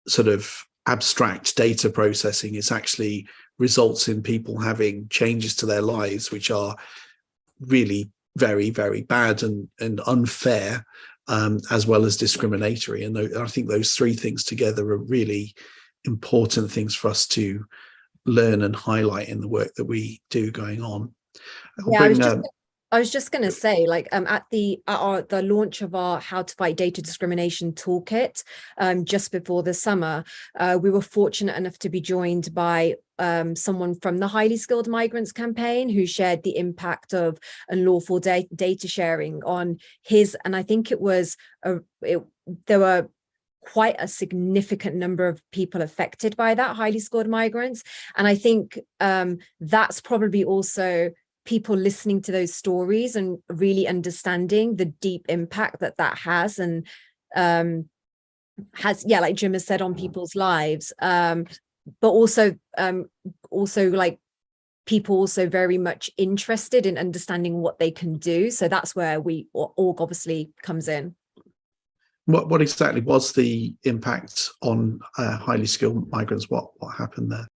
sort of abstract data processing. It's actually results in people having changes to their lives which are really very, very bad and unfair, as well as discriminatory. And I think those three things together are really important things for us to learn and highlight in the work that we do going on. I was just going to say, like, at the launch of our How to Fight Data Discrimination toolkit, just before the summer, we were fortunate enough to be joined by someone from the Highly Skilled Migrants campaign, who shared the impact of unlawful data sharing on his, and I think there were quite a significant number of people affected by that, highly skilled migrants. And I think that's probably also people listening to those stories and really understanding the deep impact that has, and has, yeah, like Jim has said, on people's lives, but also like people also very much interested in understanding what they can do. So that's where org obviously comes in. What exactly was the impact on highly skilled migrants? What happened there?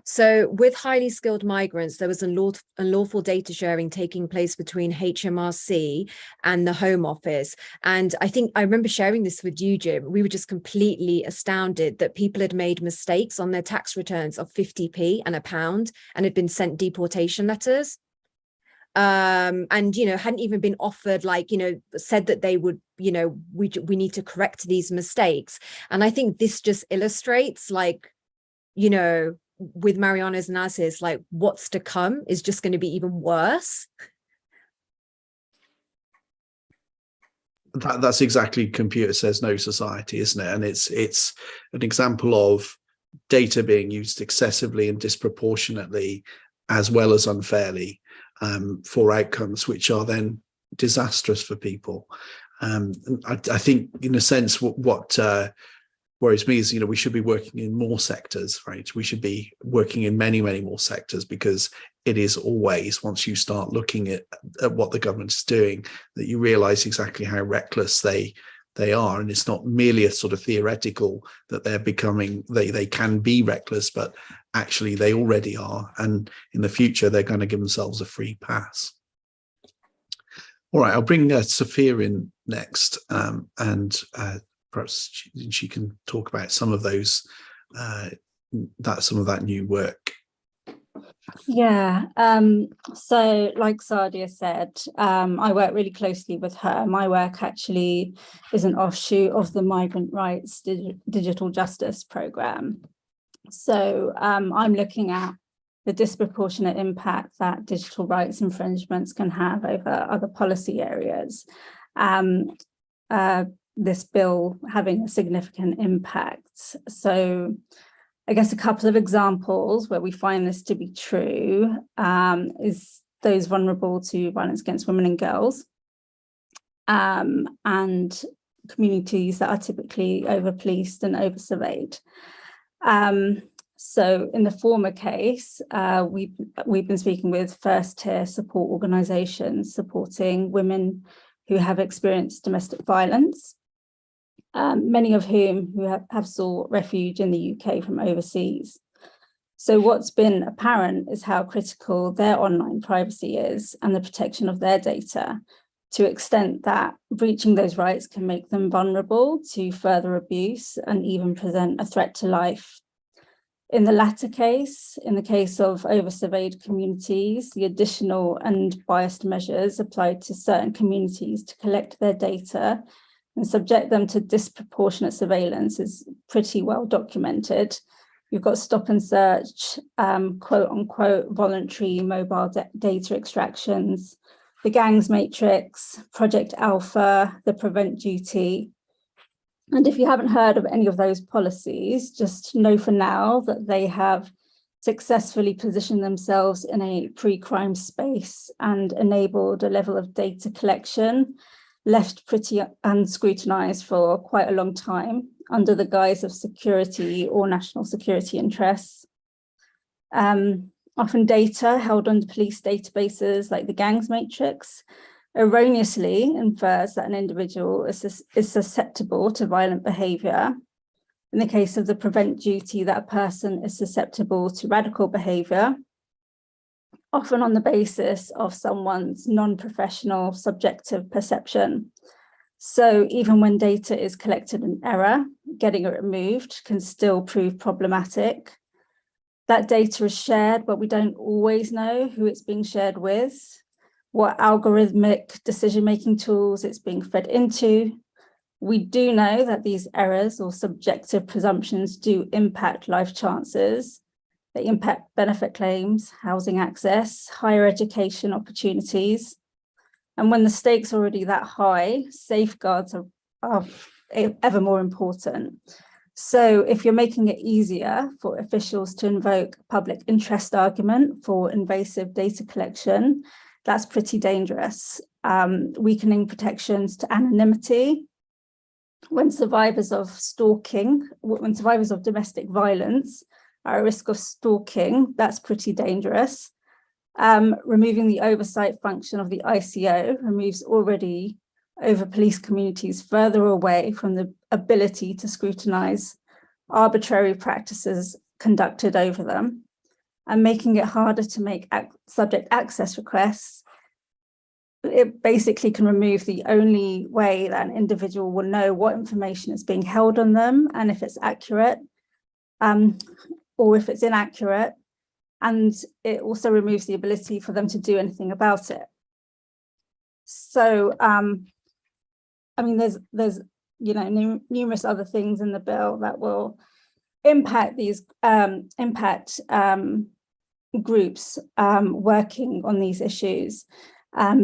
So with highly skilled migrants, there was unlawful data sharing taking place between HMRC and the Home Office. And I think I remember sharing this with you, Jim. We were just completely astounded that people had made mistakes on their tax returns of 50p and £1 and had been sent deportation letters. And, hadn't even been offered, said that they would, we need to correct these mistakes. And I think this just illustrates, with Mariano's analysis, like what's to come is just going to be even worse. That's exactly computer says no society, isn't it? And it's an example of data being used excessively and disproportionately, as well as unfairly, for outcomes which are then disastrous for people. I think, in a sense, what worries me is, we should be working in more sectors, right? We should be working in many, many more sectors, because it is always, once you start looking at what the government is doing, that you realize exactly how reckless they are. And it's not merely a sort of theoretical that they're becoming, they can be reckless, but actually they already are. And in the future, they're going to give themselves a free pass. All right, I'll bring Sophia in next, and perhaps she can talk about some of those, some of that new work. Yeah, so like Sadhya said, I work really closely with her. My work actually is an offshoot of the Migrant Rights Digital Justice Programme. So I'm looking at the disproportionate impact that digital rights infringements can have over other policy areas. This bill having a significant impact. So I guess a couple of examples where we find this to be true is those vulnerable to violence against women and girls, and communities that are typically over-policed and over-surveyed. So in the former case, we've been speaking with first-tier support organisations supporting women who have experienced domestic violence, many of whom who have sought refuge in the UK from overseas. So what's been apparent is how critical their online privacy is and the protection of their data, to the extent that breaching those rights can make them vulnerable to further abuse and even present a threat to life. In the latter case, in the case of over-surveyed communities, the additional and biased measures applied to certain communities to collect their data and subject them to disproportionate surveillance is pretty well documented. You've got stop and search, quote unquote, voluntary mobile data extractions, the gangs matrix, Project Alpha, the prevent duty. And if you haven't heard of any of those policies, just know for now that they have successfully positioned themselves in a pre-crime space and enabled a level of data collection left pretty unscrutinized for quite a long time under the guise of security or national security interests. Often data held on police databases like the gangs matrix erroneously infers that an individual is susceptible to violent behaviour. In the case of the prevent duty, that a person is susceptible to radical behaviour, often on the basis of someone's non-professional subjective perception. So even when data is collected in error, getting it removed can still prove problematic. That data is shared, but we don't always know who it's being shared with, what algorithmic decision-making tools it's being fed into. We do know that these errors or subjective presumptions do impact life chances. They impact benefit claims, housing access, higher education opportunities. And when the stakes are already that high, safeguards are ever more important. So if you're making it easier for officials to invoke a public interest argument for invasive data collection, that's pretty dangerous. Weakening protections to anonymity. When survivors of domestic violence are at risk of stalking, that's pretty dangerous. Removing the oversight function of the ICO removes already over-policed communities further away from the ability to scrutinise arbitrary practices conducted over them, and making it harder to make subject access requests. It basically can remove the only way that an individual will know what information is being held on them and if it's accurate, or if it's inaccurate. And it also removes the ability for them to do anything about it. So, I mean, there's numerous other things in the bill that will impact these groups working on these issues.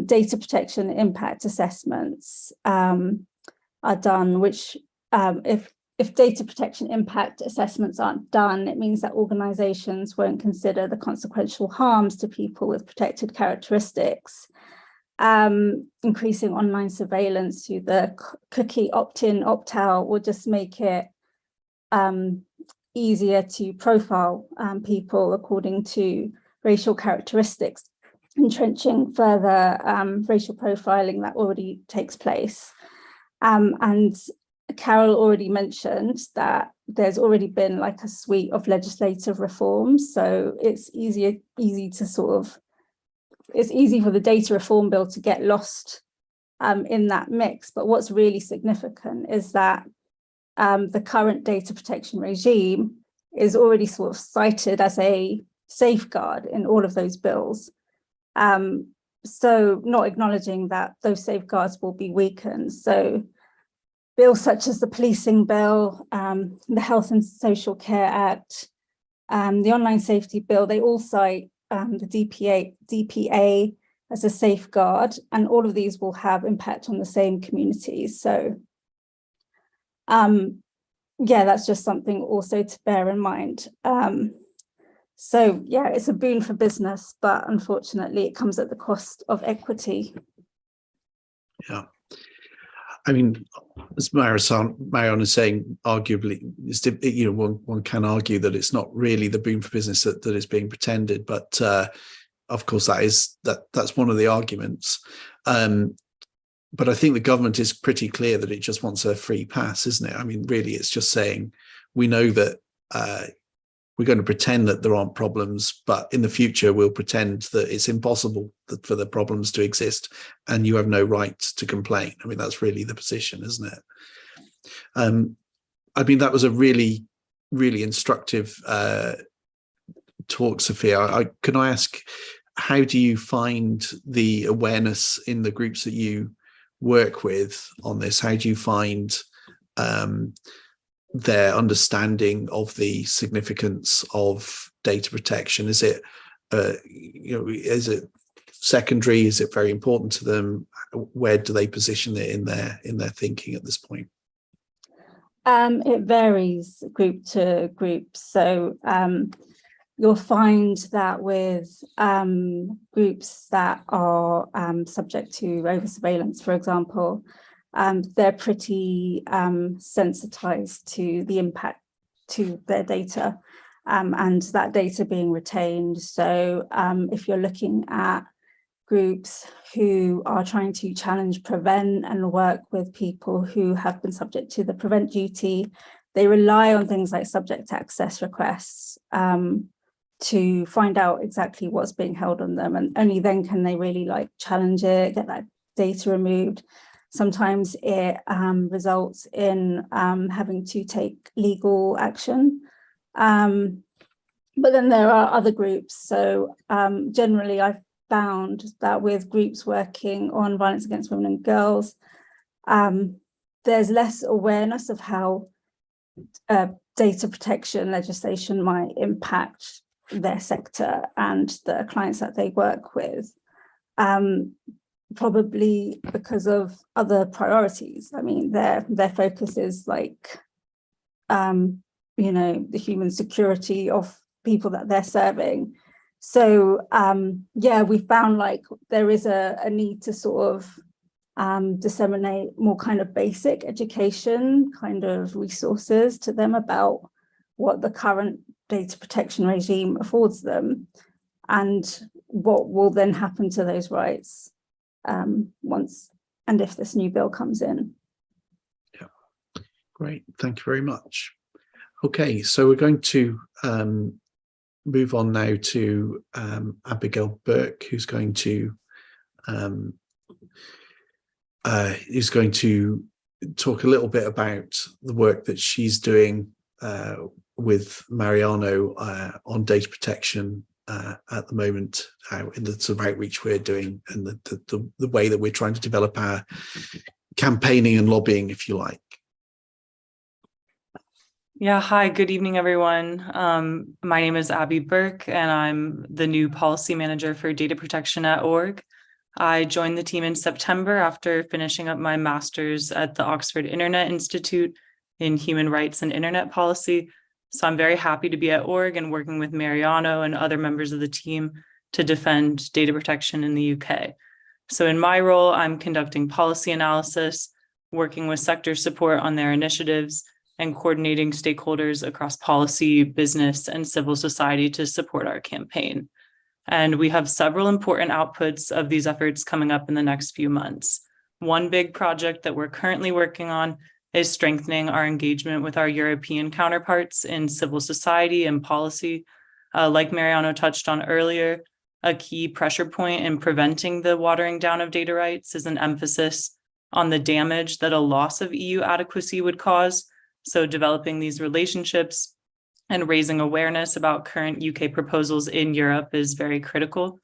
Data protection impact assessments are done, which if data protection impact assessments aren't done, it means that organisations won't consider the consequential harms to people with protected characteristics. Increasing online surveillance through the cookie opt-in, opt-out will just make it easier to profile people according to racial characteristics, entrenching further racial profiling that already takes place. And Carol already mentioned that there's already been like a suite of legislative reforms, so it's easy for the data reform bill to get lost in that mix. But what's really significant is that the current data protection regime is already sort of cited as a safeguard in all of those bills. So not acknowledging that those safeguards will be weakened. So bills such as the policing bill, the Health and Social Care Act, the Online Safety Bill, they all cite the DPA as a safeguard, and all of these will have impact on the same communities. So yeah, that's just something also to bear in mind. So yeah, it's a boon for business, but unfortunately it comes at the cost of equity. Yeah. I mean, as Mariano is saying, arguably, one can argue that it's not really the boom for business that is being pretended, but of course that's one of the arguments. But I think the government is pretty clear that it just wants a free pass, isn't it? I mean, really, it's just saying we know that we're going to pretend that there aren't problems, but in the future we'll pretend that it's impossible for the problems to exist, and you have no right to complain. I mean, that's really the position, isn't it? I mean, that was a really, really instructive talk, Sophia. Can I ask, how do you find the awareness in the groups that you work with on this? How do you find their understanding of the significance of data protection? Is it is it secondary? Is it very important to them? Where do they position it in their thinking at this point? It varies group to group. So you'll find that with groups that are subject to over surveillance, for example, they're pretty sensitized to the impact to their data and that data being retained. So if you're looking at groups who are trying to challenge prevent and work with people who have been subject to the prevent duty, they rely on things like subject access requests to find out exactly what's being held on them, and only then can they really challenge it, get that data removed. Sometimes it results in having to take legal action. But then there are other groups. So generally I've found that with groups working on violence against women and girls, there's less awareness of how data protection legislation might impact their sector and the clients that they work with, probably because of other priorities. I mean, their focus is the human security of people that they're serving. So yeah, we found there is a need to sort of disseminate more kind of basic education kind of resources to them about what the current data protection regime affords them and what will then happen to those rights once and if this new bill comes in. Yeah, great. Thank you very much. Okay, so we're going to move on now to Abigail Burke, who's going to talk a little bit about the work that she's doing with Mariano on data protection at the moment, in the sort of outreach we're doing and the way that we're trying to develop our campaigning and lobbying, if you like. Yeah, hi, good evening, everyone. My name is Abby Burke, and I'm the new policy manager for data protection at ORG. I joined the team in September after finishing up my master's at the Oxford Internet Institute in Human Rights and Internet Policy. So I'm very happy to be at ORG and working with Mariano and other members of the team to defend data protection in the UK. So in my role, I'm conducting policy analysis, working with sector support on their initiatives, and coordinating stakeholders across policy, business, and civil society to support our campaign. And we have several important outputs of these efforts coming up in the next few months. One big project that we're currently working on is strengthening our engagement with our European counterparts in civil society and policy. Like Mariano touched on earlier, a key pressure point in preventing the watering down of data rights is an emphasis on the damage that a loss of EU adequacy would cause. So developing these relationships and raising awareness about current UK proposals in Europe is very critical.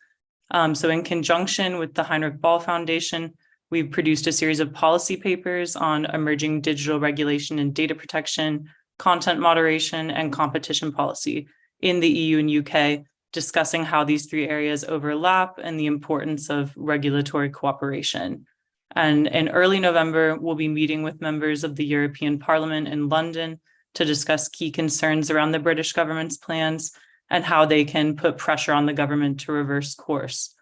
So in conjunction with the Heinrich Ball Foundation, we've produced a series of policy papers on emerging digital regulation and data protection, content moderation, and competition policy, in the EU and UK, discussing how these three areas overlap and the importance of regulatory cooperation. And in early November, we'll be meeting with members of the European Parliament in London to discuss key concerns around the British government's plans and how they can put pressure on the government to reverse course.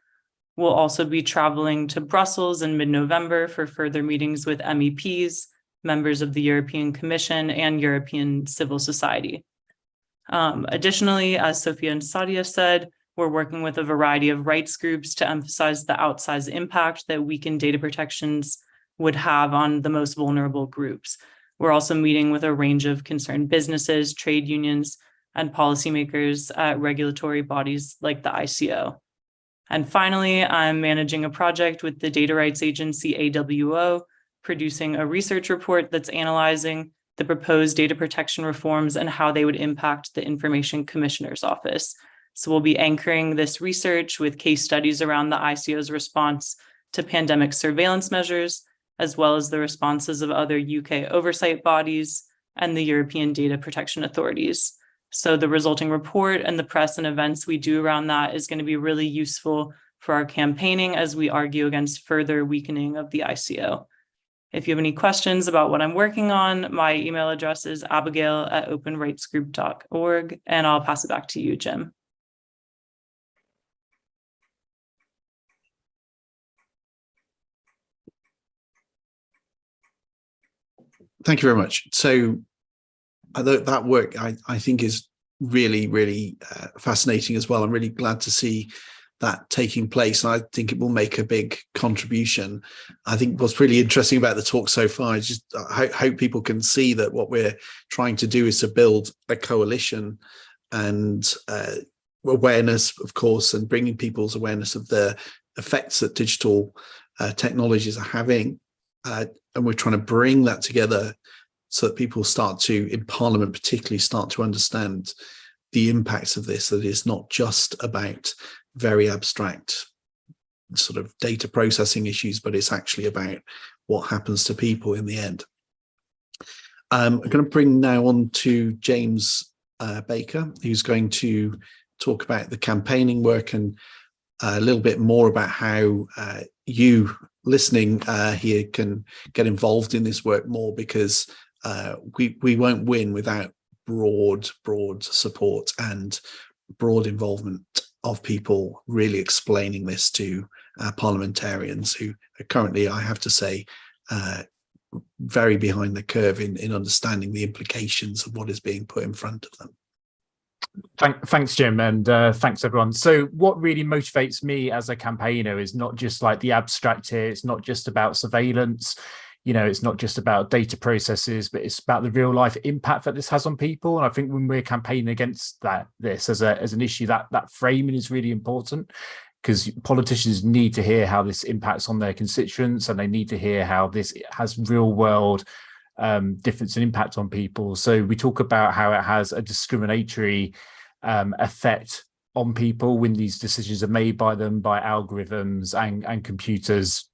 We'll also be traveling to Brussels in mid-November for further meetings with MEPs, members of the European Commission, and European civil society. Additionally, as Sophia and Sadhya said, we're working with a variety of rights groups to emphasize the outsized impact that weakened data protections would have on the most vulnerable groups. We're also meeting with a range of concerned businesses, trade unions, and policymakers at regulatory bodies like the ICO. And finally, I'm managing a project with the data rights agency AWO, producing a research report that's analyzing the proposed data protection reforms and how they would impact the Information Commissioner's Office. So we'll be anchoring this research with case studies around the ICO's response to pandemic surveillance measures, as well as the responses of other UK oversight bodies and the European data protection authorities. So the resulting report and the press and events we do around that is going to be really useful for our campaigning as we argue against further weakening of the ICO. If you have any questions about what I'm working on, my email address is abigail@openrightsgroup.org, and I'll pass it back to you, Jim. Thank you very much. So that work I think is really, really fascinating as well. I'm really glad to see that taking place. And I think it will make a big contribution. I think what's really interesting about the talk so far is just I hope people can see that what we're trying to do is to build a coalition and awareness, of course, and bringing people's awareness of the effects that digital technologies are having. And we're trying to bring that together so that people start to, in Parliament particularly, start to understand the impacts of this, that it's not just about very abstract sort of data processing issues, but it's actually about what happens to people in the end. I'm going to bring now on to James Baker, who's going to talk about the campaigning work and a little bit more about how you listening here can get involved in this work more, because we won't win without broad support and broad involvement of people really explaining this to parliamentarians who are currently, I have to say, very behind the curve in understanding the implications of what is being put in front of them. Thanks, Jim, and thanks, everyone. So what really motivates me as a campaigner is not just like the abstract here. It's not just about surveillance. It's not just about data processes, but it's about the real life impact that this has on people. And I think when we're campaigning against this as an issue, that framing is really important, because politicians need to hear how this impacts on their constituents, and they need to hear how this has real world difference and impact on people. So we talk about how it has a discriminatory effect on people when these decisions are made by them, by algorithms and computers.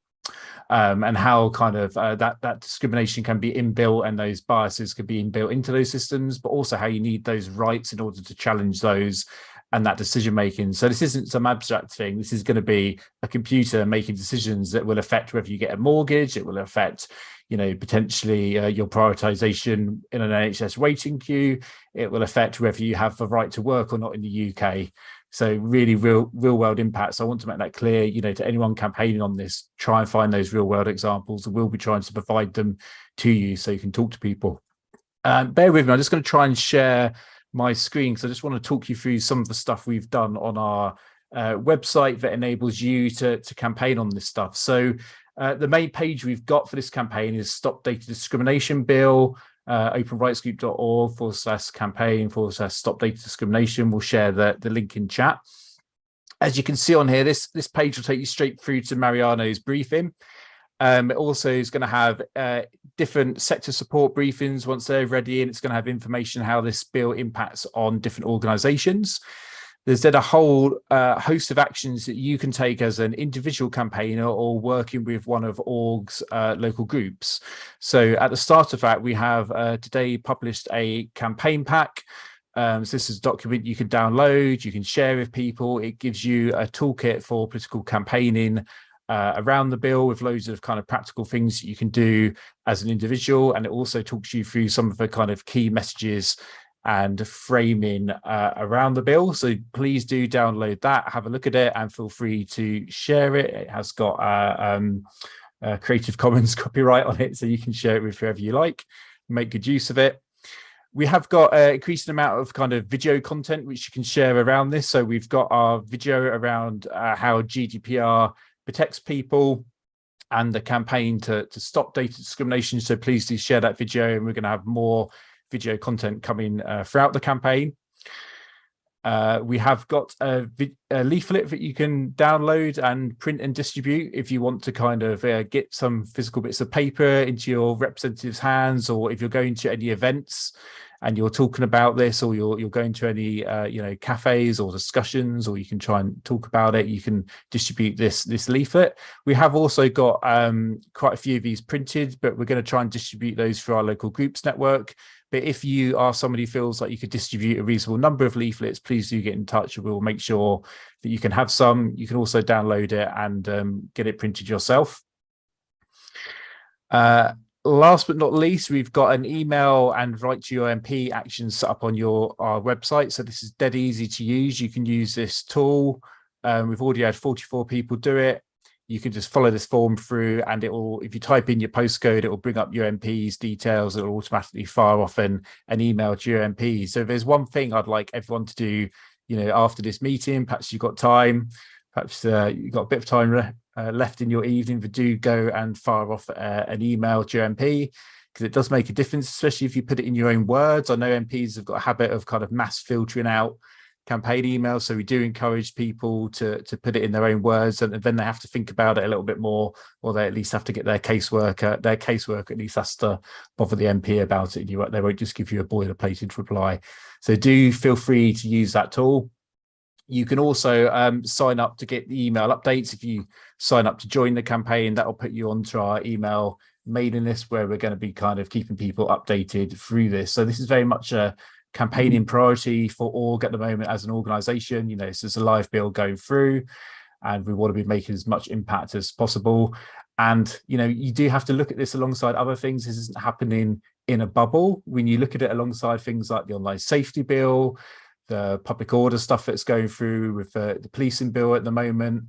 And how kind of that discrimination can be inbuilt, and those biases can be inbuilt into those systems, but also how you need those rights in order to challenge those and that decision making. So this isn't some abstract thing. This is going to be a computer making decisions that will affect whether you get a mortgage. It will affect, potentially your prioritization in an NHS waiting queue. It will affect whether you have the right to work or not in the UK. So really real world impacts. I want to make that clear, to anyone campaigning on this, try and find those real world examples. We'll be trying to provide them to you so you can talk to people. Bear with me. I'm just going to try and share my screen, because I just want to talk you through some of the stuff we've done on our website that enables you to campaign on this stuff. So the main page we've got for this campaign is Stop Data Discrimination Bill, openrightsgroup.org/campaign/stop data discrimination. We'll share the link in chat. As you can see on here, this page will take you straight through to Mariano's briefing. It also is going to have different sector support briefings once they're ready, and it's going to have information how this bill impacts on different organisations. There's then a whole host of actions that you can take as an individual campaigner or working with one of org's local groups. So at the start of that, we have today published a campaign pack So this is a document you can download, you can share with people. It gives you a toolkit for political campaigning around the bill, with loads of kind of practical things that you can do as an individual. And it also talks you through some of the kind of key messages and framing around the bill. So please do download that, have a look at it, and feel free to share it. It has got Creative Commons copyright on it, so you can share it with whoever you like, make good use of it. We have got an increasing amount of kind of video content which you can share around this. So we've got our video around how GDPR protects people and the campaign to stop data discrimination. So please do share that video, and we're going to have more video content coming throughout the campaign. We have got a leaflet that you can download and print and distribute if you want to kind of get some physical bits of paper into your representatives' hands, or if you're going to any events and you're talking about this, or you're going to any cafes or discussions, or you can try and talk about it, you can distribute this leaflet. We have also got quite a few of these printed, but we're going to try and distribute those through our local groups network. But if you are somebody who feels like you could distribute a reasonable number of leaflets, please do get in touch. We'll make sure that you can have some. You can also download it and get it printed yourself. Last but not least, we've got an email and write to your MP action set up on our website. So this is dead easy to use. You can use this tool. We've already had 44 people do it. You can just follow this form through, and it will, if you type in your postcode, it will bring up your MP's details. It will automatically fire off an email to your MP. So if there's one thing I'd like everyone to do, after this meeting, perhaps you've got time, perhaps you've got a bit of time left in your evening, but do go and fire off an email to your MP, because it does make a difference, especially if you put it in your own words. I know MPs have got a habit of kind of mass filtering out campaign emails, so we do encourage people to put it in their own words, and then they have to think about it a little bit more, or they at least have to get their caseworker at least has to bother the MP about it. They won't just give you a boilerplated reply. So do feel free to use that tool. You can also sign up to get the email updates. If you sign up to join the campaign, that will put you onto our email mailing list, where we're going to be kind of keeping people updated through this. So this is very much a campaigning priority for org at the moment as an organization. This is a live bill going through, and we want to be making as much impact as possible. And you do have to look at this alongside other things. This isn't happening in a bubble. When you look at it alongside things like the online safety bill, the public order stuff that's going through with the policing bill at the moment,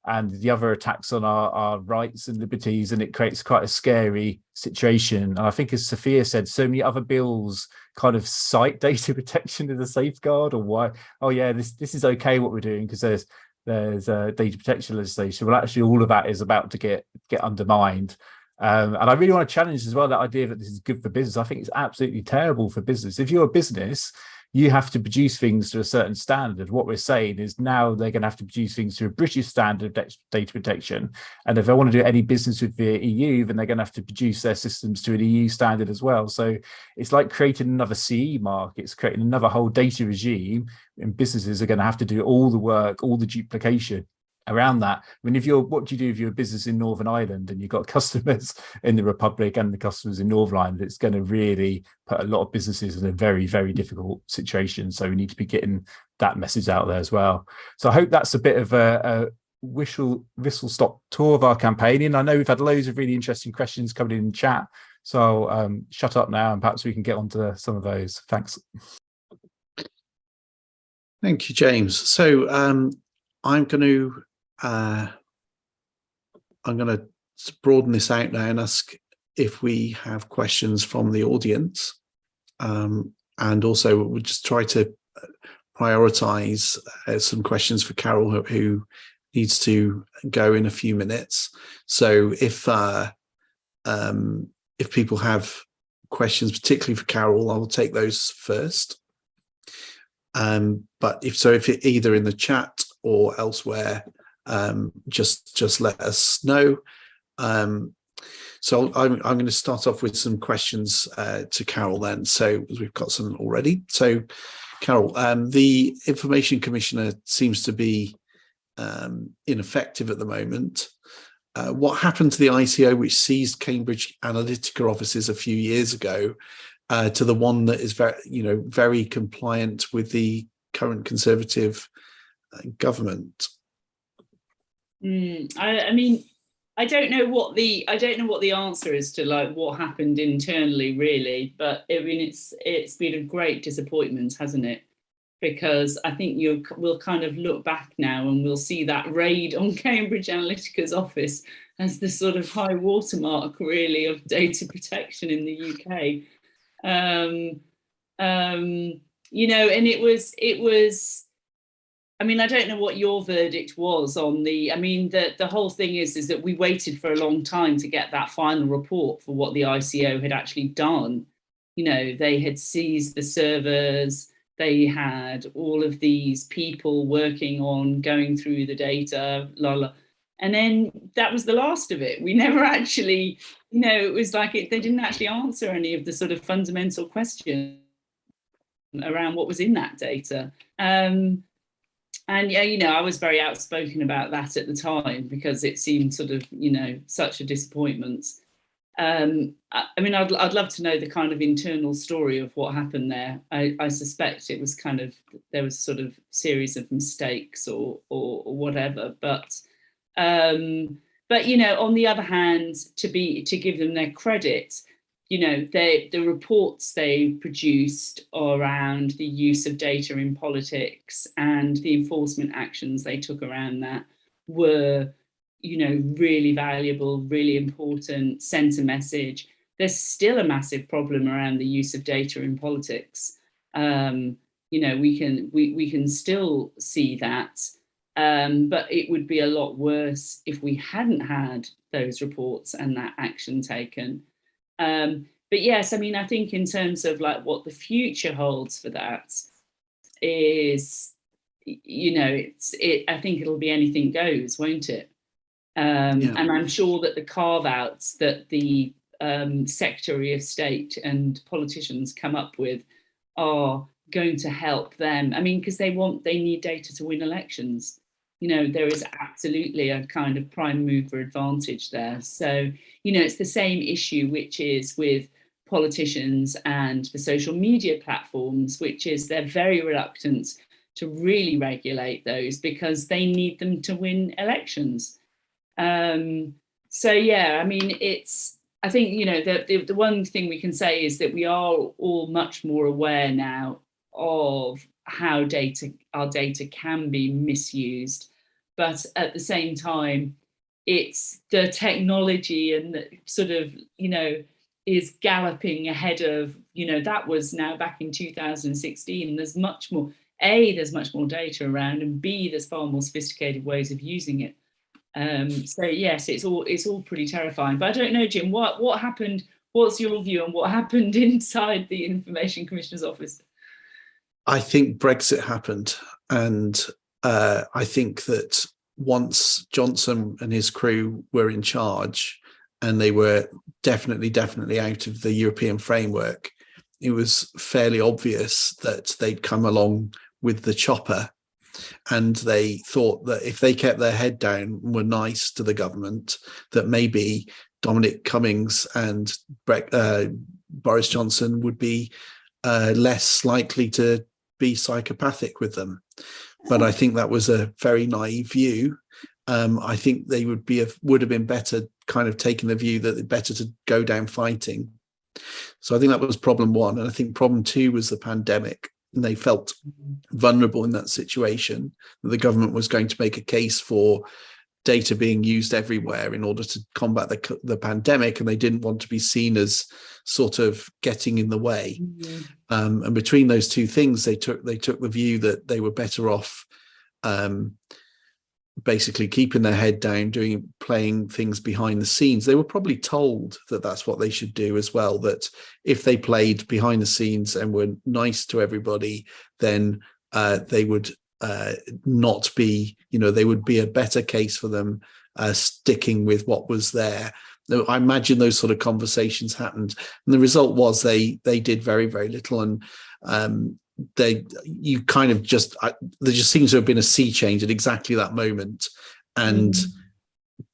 and the other attacks on our rights and liberties, and it creates quite a scary situation. And I think, as Sophia said, so many other bills kind of cite data protection as a safeguard, or why, oh yeah, this is okay what we're doing because there's data protection legislation. Well, actually all of that is about to get undermined. And I really want to challenge as well that idea that this is good for business. I think it's absolutely terrible for business. If you're a business, you have to produce things to a certain standard. What we're saying is now they're going to have to produce things to a British standard of data protection. And if they want to do any business with the EU, then they're going to have to produce their systems to an EU standard as well. So it's like creating another CE mark. It's creating another whole data regime, and businesses are going to have to do all the work, all the duplication around that. I mean, what do you do if you're a business in Northern Ireland and you've got customers in the Republic and the customers in Northern Ireland? It's going to really put a lot of businesses in a very, very difficult situation. So we need to be getting that message out there as well. So I hope that's a bit of a whistle-stop tour of our campaigning. I know we've had loads of really interesting questions coming in chat. So I'll shut up now, and perhaps we can get on to some of those. Thanks. Thank you, James. So I'm going to broaden this out now and ask if we have questions from the audience, and also we'll just try to prioritize some questions for Carol, who needs to go in a few minutes. So if people have questions, particularly for Carol, I will take those first. But if it either in the chat or elsewhere, just let us know. So I'm going to start off with some questions to Carol then. So we've got some already. So Carol, the Information Commissioner seems to be ineffective at the moment. What happened to the ICO, which seized Cambridge Analytica offices a few years ago? to the one that is very, very compliant with the current Conservative government? I mean, I don't know what the answer is to like what happened internally, really. But I mean, it's been a great disappointment, hasn't it? Because I think we'll kind of look back now and we'll see that raid on Cambridge Analytica's office as the sort of high watermark, really, of data protection in the UK. And it was. I mean, I don't know what your verdict was on the. I mean, the whole thing is that we waited for a long time to get that final report for what the ICO had actually done. They had seized the servers. They had all of these people working on going through the data, and then that was the last of it. We never actually, it was like they didn't actually answer any of the sort of fundamental questions around what was in that data. And yeah, I was very outspoken about that at the time because it seemed sort of, such a disappointment. I mean, I'd love to know the kind of internal story of what happened there. I suspect it was there was sort of series of mistakes or whatever. But on the other hand, to give them their credit, the reports they produced around the use of data in politics and the enforcement actions they took around that were really valuable, really important, sent a message. There's still a massive problem around the use of data in politics. We can still see that, but it would be a lot worse if we hadn't had those reports and that action taken. But yes, I mean, I think in terms of like what the future holds for that is, I think it'll be anything goes, won't it? And I'm sure that the carve-outs that the Secretary of State and politicians come up with are going to help them. I mean, because they need data to win elections. There is absolutely a kind of prime mover advantage there. So, it's the same issue, which is with politicians and the social media platforms, which is they're very reluctant to really regulate those because they need them to win elections. So yeah, I mean, I think, the one thing we can say is that we are all much more aware now of how our data can be misused, but at the same time, it's the technology and the sort of, is galloping ahead of, that was now back in 2016. There's much more, there's much more data around, and B, there's far more sophisticated ways of using it. So yes, it's all pretty terrifying. But I don't know, Jim, what happened? What's your view on what happened inside the Information Commissioner's office? I think Brexit happened, and I think that once Johnson and his crew were in charge, and they were definitely out of the European framework, it was fairly obvious that they'd come along with the chopper. And they thought that if they kept their head down and were nice to the government, that maybe Dominic Cummings and Boris Johnson would be less likely to be psychopathic with them. But I think that was a very naive view. I think they would have been better kind of taking the view that it's better to go down fighting. So I think that was problem one. And I think problem two was the pandemic. And they felt vulnerable in that situation, that the government was going to make a case for data being used everywhere in order to combat the pandemic, and they didn't want to be seen as sort of getting in the way. Mm-hmm. And between those two things, they took the view that they were better off basically keeping their head down, playing things behind the scenes. They were probably told that that's what they should do as well, that if they played behind the scenes and were nice to everybody, then they would not be, they would be a better case for them sticking with what was there. I imagine those sort of conversations happened, and the result was they did very, very little. And there just seems to have been a sea change at exactly that moment, and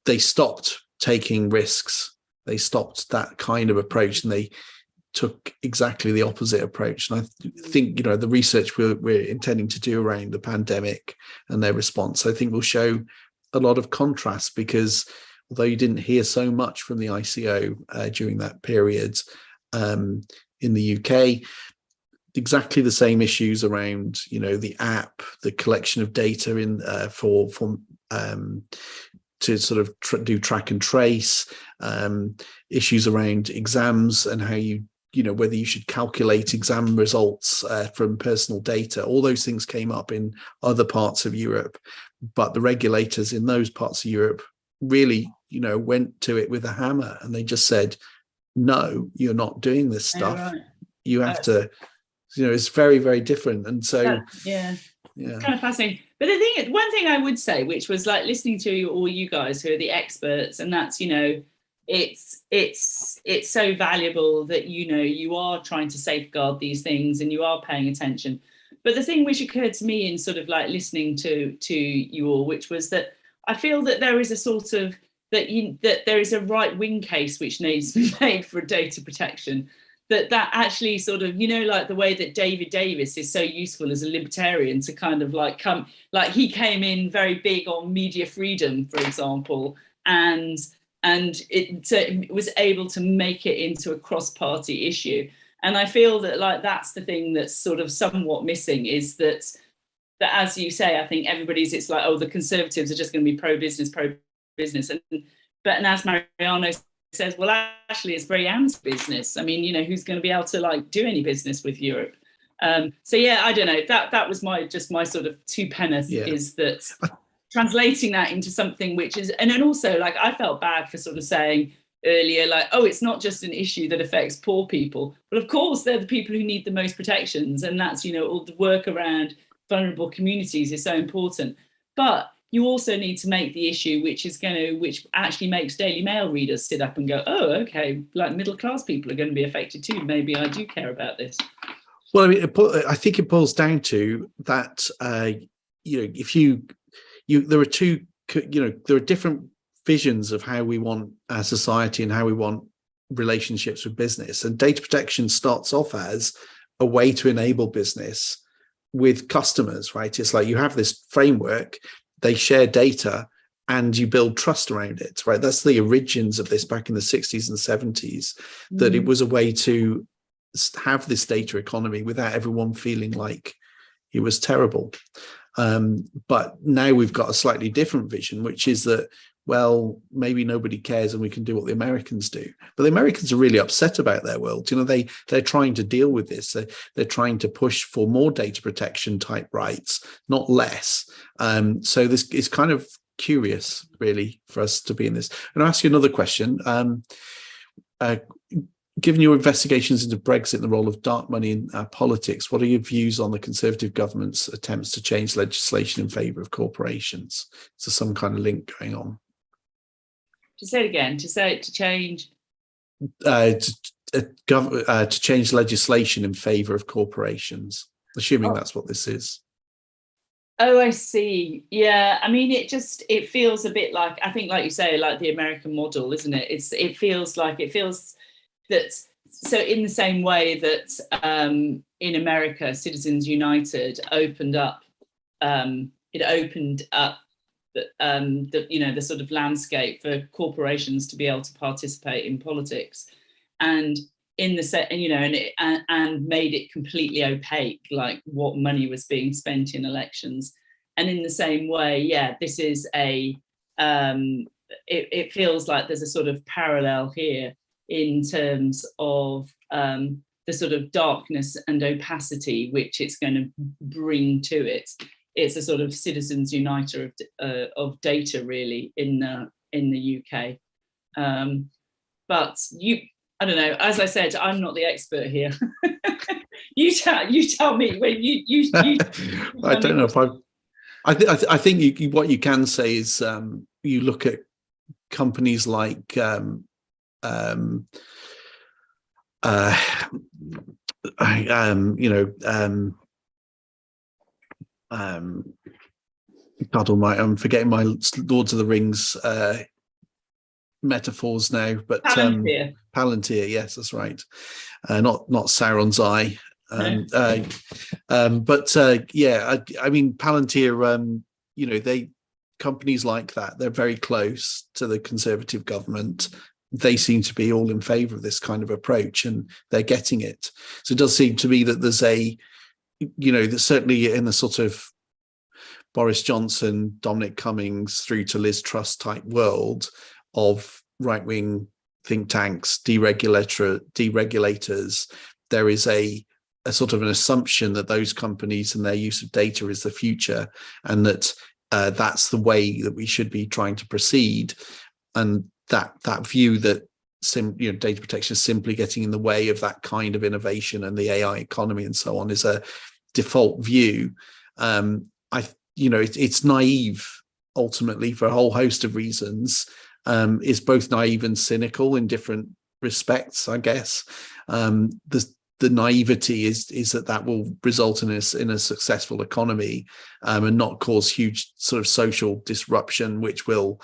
they stopped taking risks. They stopped that kind of approach, and they took exactly the opposite approach. And I think, the research we're intending to do around the pandemic and their response, I think will show a lot of contrast, because although you didn't hear so much from the ICO during that period in the UK, exactly the same issues around, the app, the collection of data in to sort of do track and trace, issues around exams and how whether you should calculate exam results from personal data. All those things came up in other parts of Europe, but the regulators in those parts of Europe really, went to it with a hammer, and they just said, no, you're not doing this stuff. Right. You have to, it's very, very different. And so, It's kind of fascinating. But the thing is, one thing I would say, which was like listening to all you guys who are the experts, and that's, it's so valuable that, you are trying to safeguard these things and you are paying attention. But the thing which occurred to me in sort of like listening to you all, which was that I feel that there is a sort of, that there is a right-wing case which needs to be made for data protection. That actually sort of, like the way that David Davis is so useful as a libertarian to kind of like he came in very big on media freedom, for example, and it was able to make it into a cross-party issue. And I feel that like that's the thing that's sort of somewhat missing, is that as you say, I think it's like, oh, the Conservatives are just going to be pro-business. And as Mariano says, well, actually it's very anti-business. I mean, who's going to be able to like do any business with Europe? So yeah, I don't know, that was my sort of two penneth, is that translating that into something which is, and then also like I felt bad for sort of saying earlier, like, oh, it's not just an issue that affects poor people. Well, of course, they're the people who need the most protections, and that's, all the work around vulnerable communities is so important. But you also need to make the issue which actually makes Daily Mail readers sit up and go, oh, okay, like middle class people are going to be affected too. Maybe I do care about this. Well, I mean, I think it boils down to that, there are two, there are different visions of how we want our society and how we want relationships with business. And data protection starts off as a way to enable business with customers, right? It's like you have this framework, they share data, and you build trust around it, right? That's the origins of this back in the 60s and 70s, that it was a way to have this data economy without everyone feeling like it was terrible. But now we've got a slightly different vision, which is that, well, maybe nobody cares and we can do what the Americans do. But the Americans are really upset about their world. They're trying to deal with this. They're trying to push for more data protection type rights, not less. So this is kind of curious, really, for us to be in this. And I'll ask you another question. Given your investigations into Brexit and the role of dark money in politics, what are your views on the Conservative government's attempts to change legislation in favour of corporations? Is there some kind of link going on? To say it again, to change? To change legislation in favour of corporations, assuming that's what this is. Oh, I see. Yeah, I mean, it feels a bit like, I think, like you say, like the American model, isn't it? It feels that, so in the same way that in America, Citizens United opened up the sort of landscape for corporations to be able to participate in politics, and and made it completely opaque, like what money was being spent in elections. And in the same way, this is it feels like there's a sort of parallel here in terms of the sort of darkness and opacity which it's going to bring to it. It's a sort of citizens uniter of data, really, in the UK. But I don't know. As I said, I'm not the expert here. you tell me when you I don't know if I think what you can say is you look at companies like God Almighty, I'm forgetting my Lords of the Rings metaphors now, but Palantir. Palantir, yes, that's right. Not Sauron's eye. Yeah, I mean, Palantir, companies like that, they're very close to the Conservative government. They seem to be all in favour of this kind of approach, and they're getting it. So it does seem to me that there's that certainly in the sort of Boris Johnson, Dominic Cummings through to Liz Truss type world of right-wing think tanks, deregulators, there is a sort of an assumption that those companies and their use of data is the future, and that that's the way that we should be trying to proceed. And that view that data protection is simply getting in the way of that kind of innovation and the AI economy and so on is a default view. It's naive ultimately for a whole host of reasons. It's both naive and cynical in different respects, I guess. The naivety is that will result in a successful economy and not cause huge sort of social disruption, which will,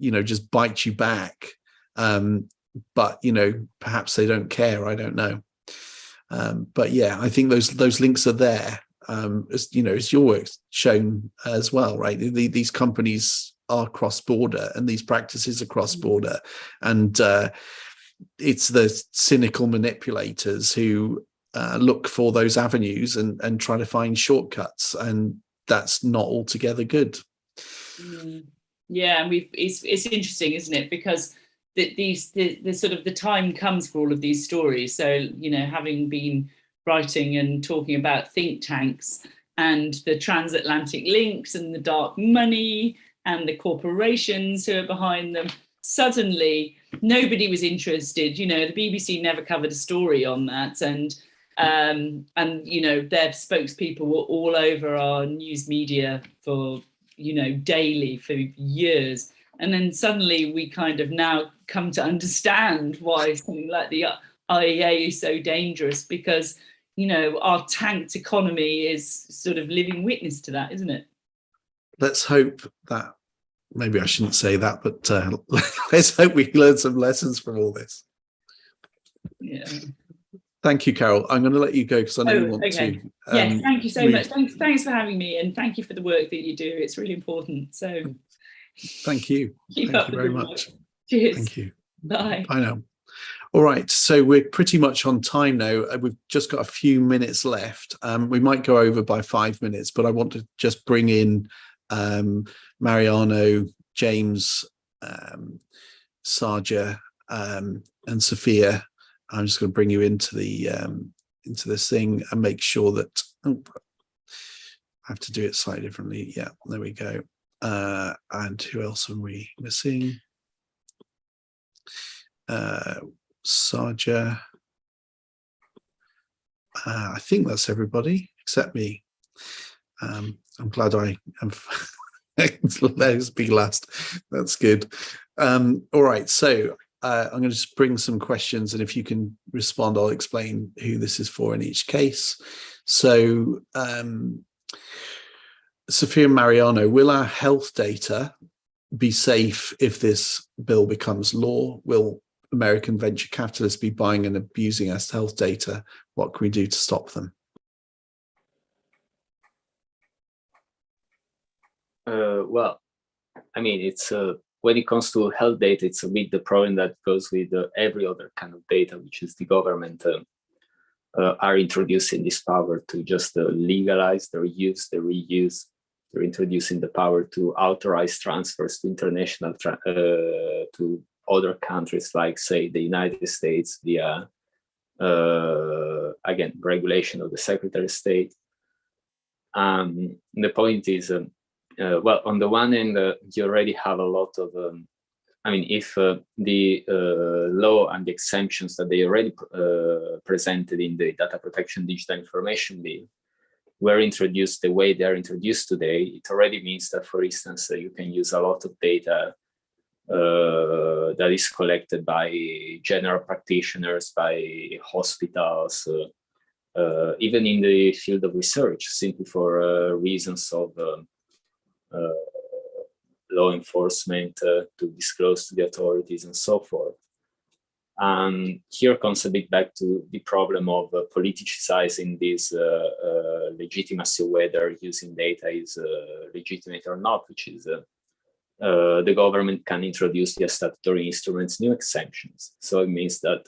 just bite you back. But perhaps they don't care. I don't know. But yeah, I think those links are there. As your work's shown as well, right? These companies are cross-border, and these practices are cross-border, and it's the cynical manipulators who look for those avenues and try to find shortcuts, and that's not altogether good. Yeah, and it's interesting, isn't it? Because the sort of the time comes for all of these stories. So having been writing and talking about think tanks and the transatlantic links and the dark money and the corporations who are behind them, suddenly nobody was interested. The BBC never covered a story on that, and their spokespeople were all over our news media for daily for years, and then suddenly we kind of now come to understand why something like the IEA is so dangerous, because our tanked economy is sort of living witness to that, isn't it? Let's hope that, maybe I shouldn't say that, but let's hope we learn some lessons from all this. Yeah. Thank you, Carol. I'm going to let you go because I know you want to. Yes, thank you so much. Thanks for having me, and thank you for the work that you do. It's really important. So thank you. Thank you very much. Cheers. Thank you. Bye. Bye now. All right, so we're pretty much on time now. We've just got a few minutes left. We might go over by 5 minutes, but I want to just bring in Mariano, James, Sadhya, and Sophia. I'm just going to bring you into this thing and make sure that I have to do it slightly differently. Yeah, there we go. And who else are we missing? Sadhya. I think that's everybody except me. I'm glad I have let us be last. That's good. All right, so I'm going to just bring some questions, and if you can respond, I'll explain who this is for in each case. So Sophia and Mariano, will our health data be safe if this bill becomes law? Will American venture capitalists be buying and abusing our health data? What can we do to stop them? Well, I mean, it's when it comes to health data, it's a bit the problem that goes with every other kind of data, which is the government are introducing this power to just legalize the reuse, the reuse. They're introducing the power to authorize transfers to international to other countries, like say the United States, via again regulation of the Secretary of State. The point is, well, on the one hand, you already have a lot of. I mean, if the law and the exemptions that they already presented in the Data Protection Digital Information Bill were introduced the way they are introduced today, it already means that, for instance, you can use a lot of data that is collected by general practitioners, by hospitals, even in the field of research, simply for reasons of law enforcement to disclose to the authorities and so forth. And here comes a bit back to the problem of politicizing this legitimacy, whether using data is legitimate or not, which is the government can introduce via statutory instruments new exemptions. So it means that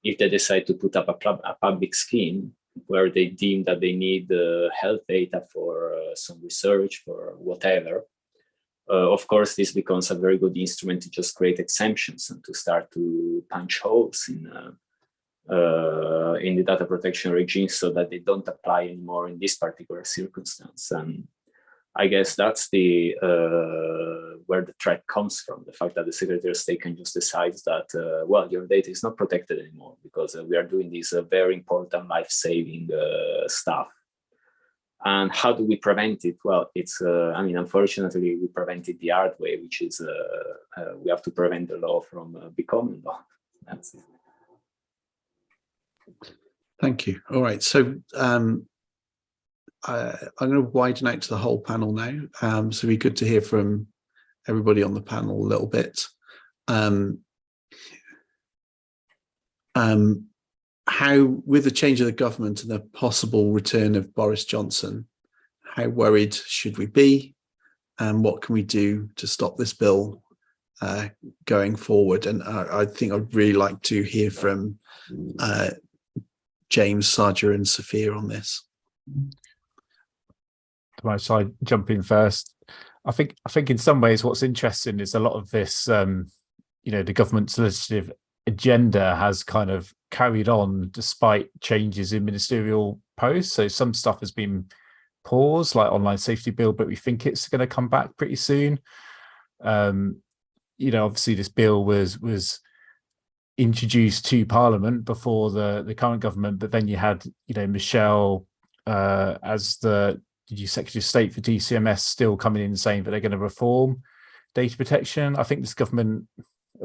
if they decide to put up a public scheme where they deem that they need health data for some research, for whatever, of course, this becomes a very good instrument to just create exemptions and to start to punch holes in the data protection regime so that they don't apply anymore in this particular circumstance. And I guess that's the where the threat comes from, the fact that the Secretary of State can just decide that, well, your data is not protected anymore because we are doing this very important life-saving stuff. And how do we prevent it? Well, it's, I mean, unfortunately, we prevent it the hard way, which is we have to prevent the law from becoming law. That's it. Thank you. All right. So I'm going to widen out to the whole panel now. So it'd be good to hear from everybody on the panel a little bit. How, with the change of the government and the possible return of Boris Johnson, how worried should we be? And what can we do to stop this bill going forward? And I think I'd really like to hear from James, Sadhya and Sophia on this. Shall I jump in first? I think in some ways what's interesting is a lot of this, the government's legislative agenda has kind of carried on despite changes in ministerial posts. So some stuff has been paused, like online safety bill, but we think it's going to come back pretty soon. Obviously this bill was introduced to Parliament before the current government, but then you had, Michelle as the Secretary of State for DCMS still coming in saying that they're going to reform data protection. I think this government,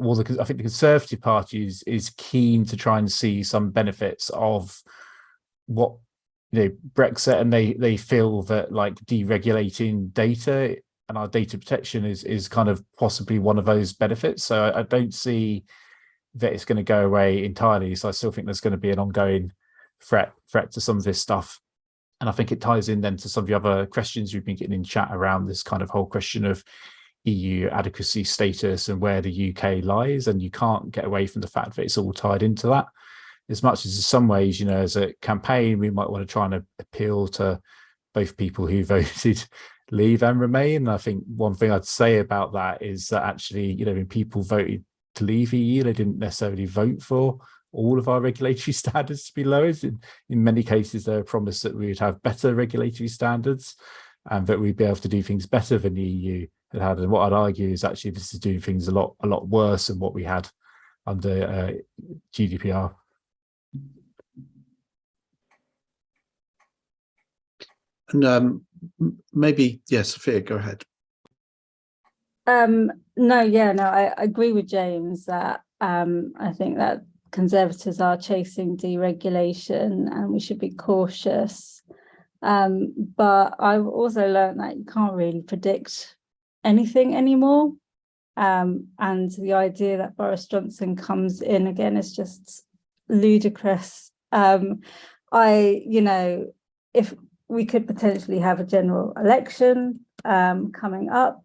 I think the Conservative Party is keen to try and see some benefits of what Brexit, and they feel that like deregulating data and our data protection is kind of possibly one of those benefits. So I don't see that it's going to go away entirely. So I still think there's going to be an ongoing threat to some of this stuff. And I think it ties in then to some of the other questions we've been getting in chat around this kind of whole question of EU adequacy status and where the UK lies. And you can't get away from the fact that it's all tied into that. As much as in some ways, as a campaign, we might want to try and appeal to both people who voted leave and remain. And I think one thing I'd say about that is that actually, when people voted to leave EU, they didn't necessarily vote for all of our regulatory standards to be lowered. In many cases, they were promised that we would have better regulatory standards and that we'd be able to do things better than the EU had. And what I'd argue is actually this is doing things a lot worse than what we had under GDPR. And maybe, yes, Sophia, go ahead. I agree with James that I think that Conservatives are chasing deregulation and we should be cautious. But I've also learned that you can't really predict anything anymore. And the idea that Boris Johnson comes in again is just ludicrous. If we could potentially have a general election coming up,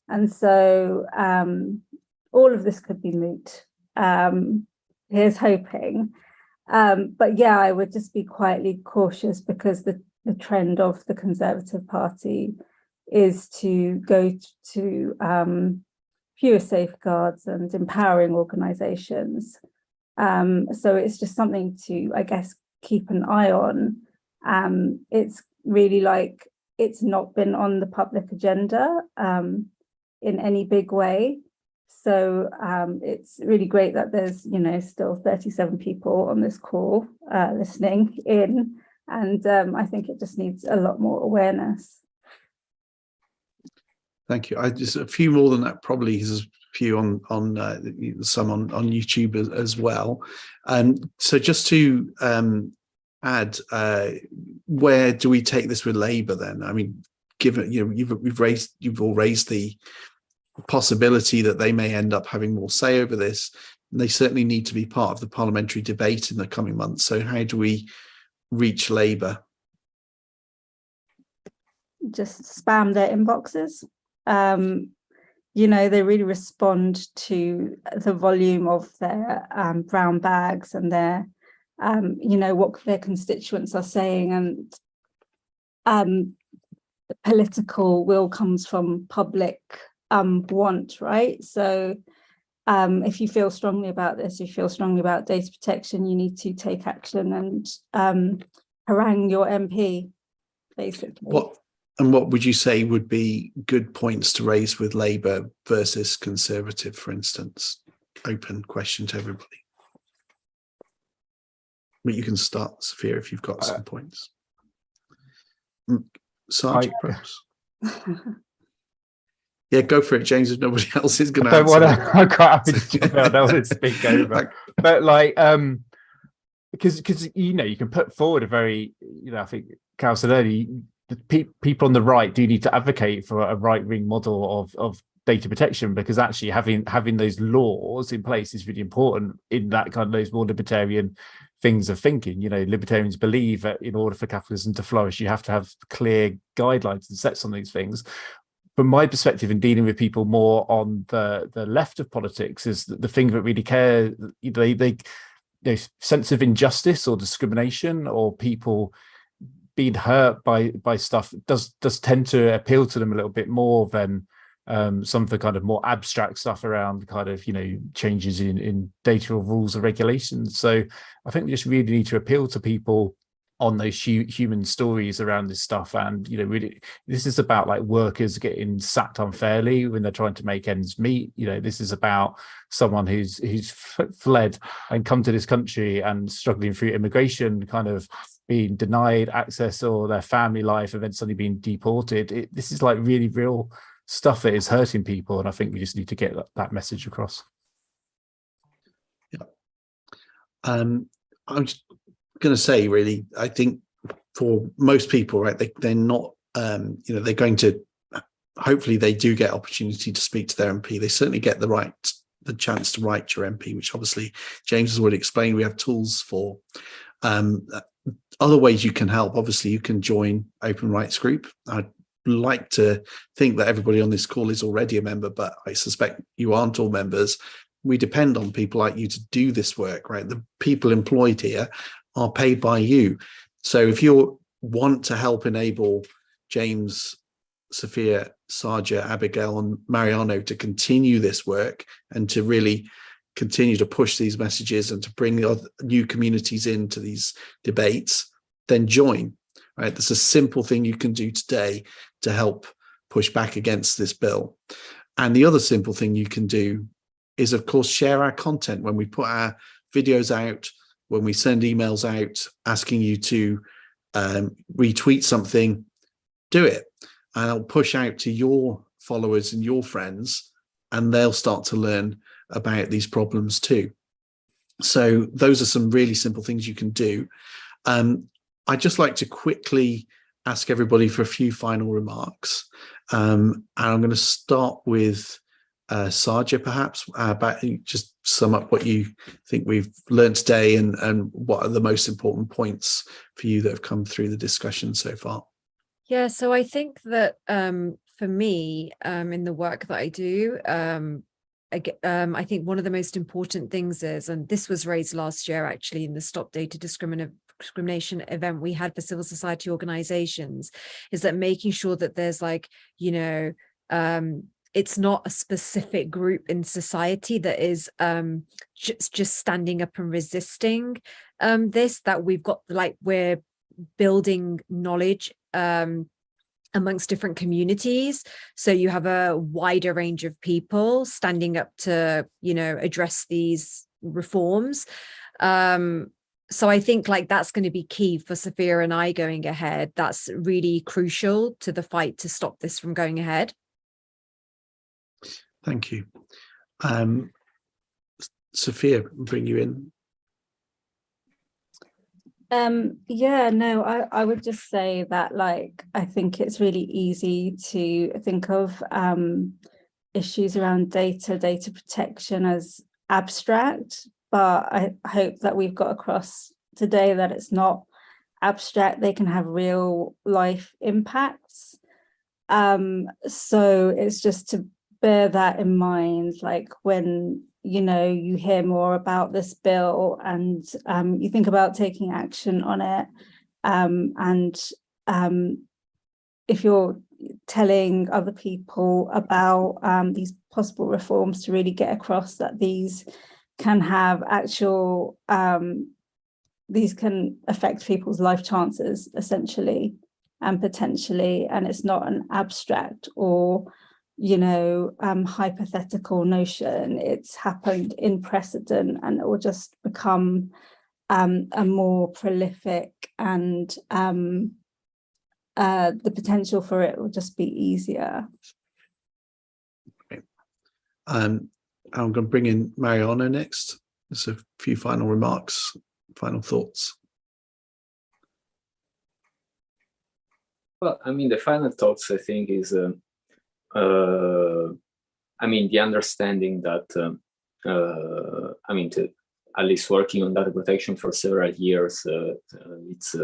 and so all of this could be moot. Here's hoping. But yeah, I would just be quietly cautious because the trend of the Conservative Party is to go to fewer safeguards and empowering organisations. So it's just something to, I guess, keep an eye on. It's really like it's not been on the public agenda in any big way. So it's really great that there's, still 37 people on this call listening in. And I think it just needs a lot more awareness. Thank you. Just a few more than that, probably, because there's a few on some on YouTube as well. So just to add, where do we take this with Labour then? I mean, given, you've all raised the possibility that they may end up having more say over this. And they certainly need to be part of the parliamentary debate in the coming months. So how do we reach Labour? Just spam their inboxes. They really respond to the volume of their brown bags and their, what their constituents are saying, and the political will comes from public want, right? So if you feel strongly about this, you feel strongly about data protection, you need to take action and harangue your MP, basically. What would you say would be good points to raise with Labour versus Conservative, for instance? Open question to everybody. But you can start, Sophia, if you've got some points. Sadhya, perhaps. Yeah, go for it, James. If nobody else is going to answer. I don't want to speak over. But because you can put forward a very, I think Carol said earlier, people on the right do need to advocate for a right-wing model of data protection, because actually having those laws in place is really important in that kind of those more libertarian things of thinking. Libertarians believe that in order for capitalism to flourish, you have to have clear guidelines and sets on these things. From my perspective, in dealing with people more on the left of politics, is the thing that really care, they sense of injustice or discrimination or people being hurt by stuff does tend to appeal to them a little bit more than some of the kind of more abstract stuff around kind of changes in data or rules or regulations. So I think we just really need to appeal to people on those human stories around this stuff. And really, this is about like workers getting sacked unfairly when they're trying to make ends meet. This is about someone who's fled and come to this country and struggling through immigration, kind of being denied access or their family life and then suddenly being deported. This is like really real stuff that is hurting people, and I think we just need to get that message across. Yeah, I'm just going to say, really, I think for most people, right, they're not, they're going to, hopefully they do get opportunity to speak to their MP. They certainly get the chance to write your MP, which obviously James has already explained we have tools for. Other ways you can help, obviously you can join Open Rights Group. I'd like to think that everybody on this call is already a member, but I suspect you aren't all members. We depend on people like you to do this work, right? The people employed here are paid by you. So if you want to help enable James, Sophia, Sadhya, Abigail and Mariano to continue this work and to really continue to push these messages and to bring new communities into these debates, then join, right? There's a simple thing you can do today to help push back against this bill. And the other simple thing you can do is, of course, share our content. When we put our videos out, when we send emails out asking you to retweet something, do it. And I'll push out to your followers and your friends, and they'll start to learn about these problems too. So those are some really simple things you can do. I'd just like to quickly ask everybody for a few final remarks. And I'm going to start with Sadhya, perhaps, about just sum up what you think we've learned today and what are the most important points for you that have come through the discussion so far. Yeah, so I think that for me, in the work that I do, I think one of the most important things is, and this was raised last year actually in the Stop Data Discrimination event we had for civil society organizations, is that making sure that there's like, it's not a specific group in society that is just standing up and resisting this, that we've got, like, we're building knowledge amongst different communities, so you have a wider range of people standing up to address these reforms. So I think like that's going to be key for Sophia and I going ahead. That's really crucial to the fight to stop this from going ahead. Thank you. Sophia, bring you in. Yeah, no, I would just say that, like, I think it's really easy to think of issues around data protection as abstract, but I hope that we've got across today that it's not abstract. They can have real life impacts. So it's just to bear that in mind, like when you hear more about this bill and you think about taking action on it, and if you're telling other people about these possible reforms, to really get across that these can have actual, these can affect people's life chances essentially and potentially, and it's not an abstract or hypothetical notion. It's happened in precedent, and it will just become a more prolific, and the potential for it will just be easier. Okay. I'm going to bring in Mariano next. Just a few final remarks, final thoughts. Well, I mean, the final thoughts, I think, is the understanding that, to at least working on data protection for several years, it's,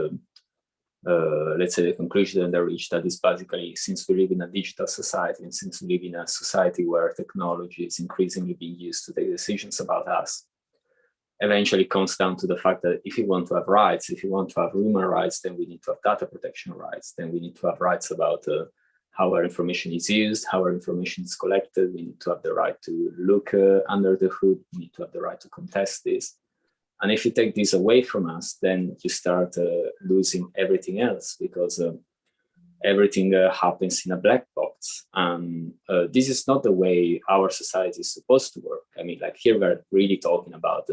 let's say, the conclusion that I reached that is basically, since we live in a digital society and since we live in a society where technology is increasingly being used to take decisions about us, eventually comes down to the fact that if you want to have rights, if you want to have human rights, then we need to have data protection rights. Then we need to have rights about how our information is used, how our information is collected. We need to have the right to look under the hood. We need to have the right to contest this. And if you take this away from us, then you start losing everything else, because everything happens in a black box. And this is not the way our society is supposed to work. I mean, like, here we're really talking about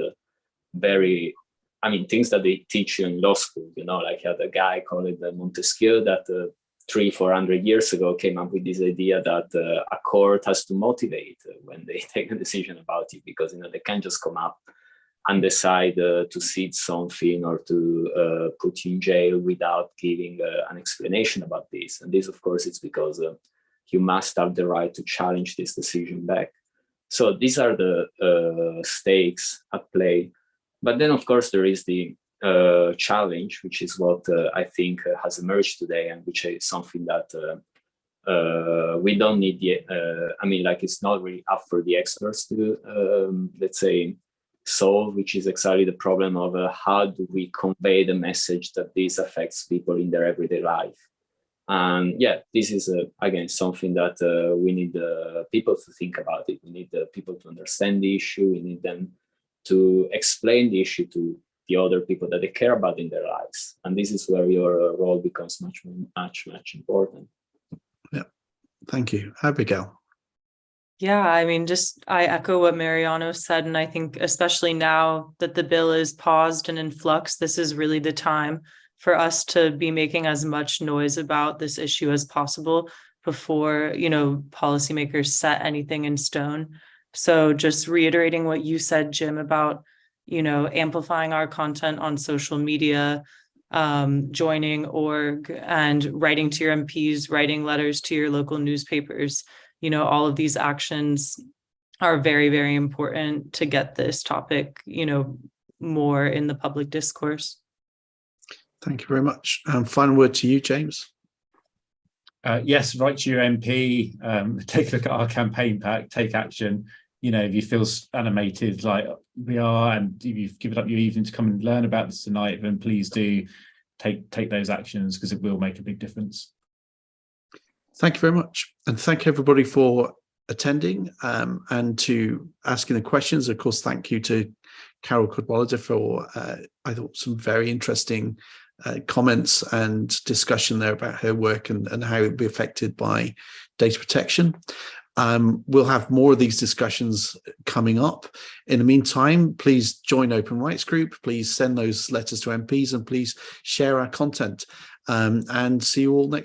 things that they teach you in law school, like had a guy called Montesquieu that 300-400 years ago came up with this idea that a court has to motivate when they take a decision about it, because they can't just come up and decide to cede something or to put you in jail without giving an explanation about this. And this, of course, it's because you must have the right to challenge this decision back. So these are the stakes at play. But then, of course, there is the challenge, which is what I think has emerged today, and which is something that we don't need it's not really up for the experts to, let's say, solve, which is exactly the problem of how do we convey the message that this affects people in their everyday life. And this is, again, something that we need people to think about it. We need people to understand the issue. We need them to explain the issue to the other people that they care about in their lives. And this is where your role becomes much important. Yeah, thank you. Abigail. Yeah, I echo what Mariano said. And I think especially now that the bill is paused and in flux, this is really the time for us to be making as much noise about this issue as possible before, policymakers set anything in stone. So just reiterating what you said, Jim, about, amplifying our content on social media, joining org and writing to your MPs, writing letters to your local newspapers. All of these actions are very, very important to get this topic, more in the public discourse. Thank you very much. Final word to you, James. Yes, write to your MP, take a look at our campaign pack, take action. If you feel animated like we are, and if you've given up your evening to come and learn about this tonight, then please do take those actions, because it will make a big difference. Thank you very much. And thank everybody for attending and to asking the questions. Of course, thank you to Carol Cadwallader for, I thought, some very interesting comments and discussion there about her work and how it would be affected by data protection. We'll have more of these discussions coming up. In the meantime, please join Open Rights Group. Please send those letters to MPs, and please share our content. And see you all next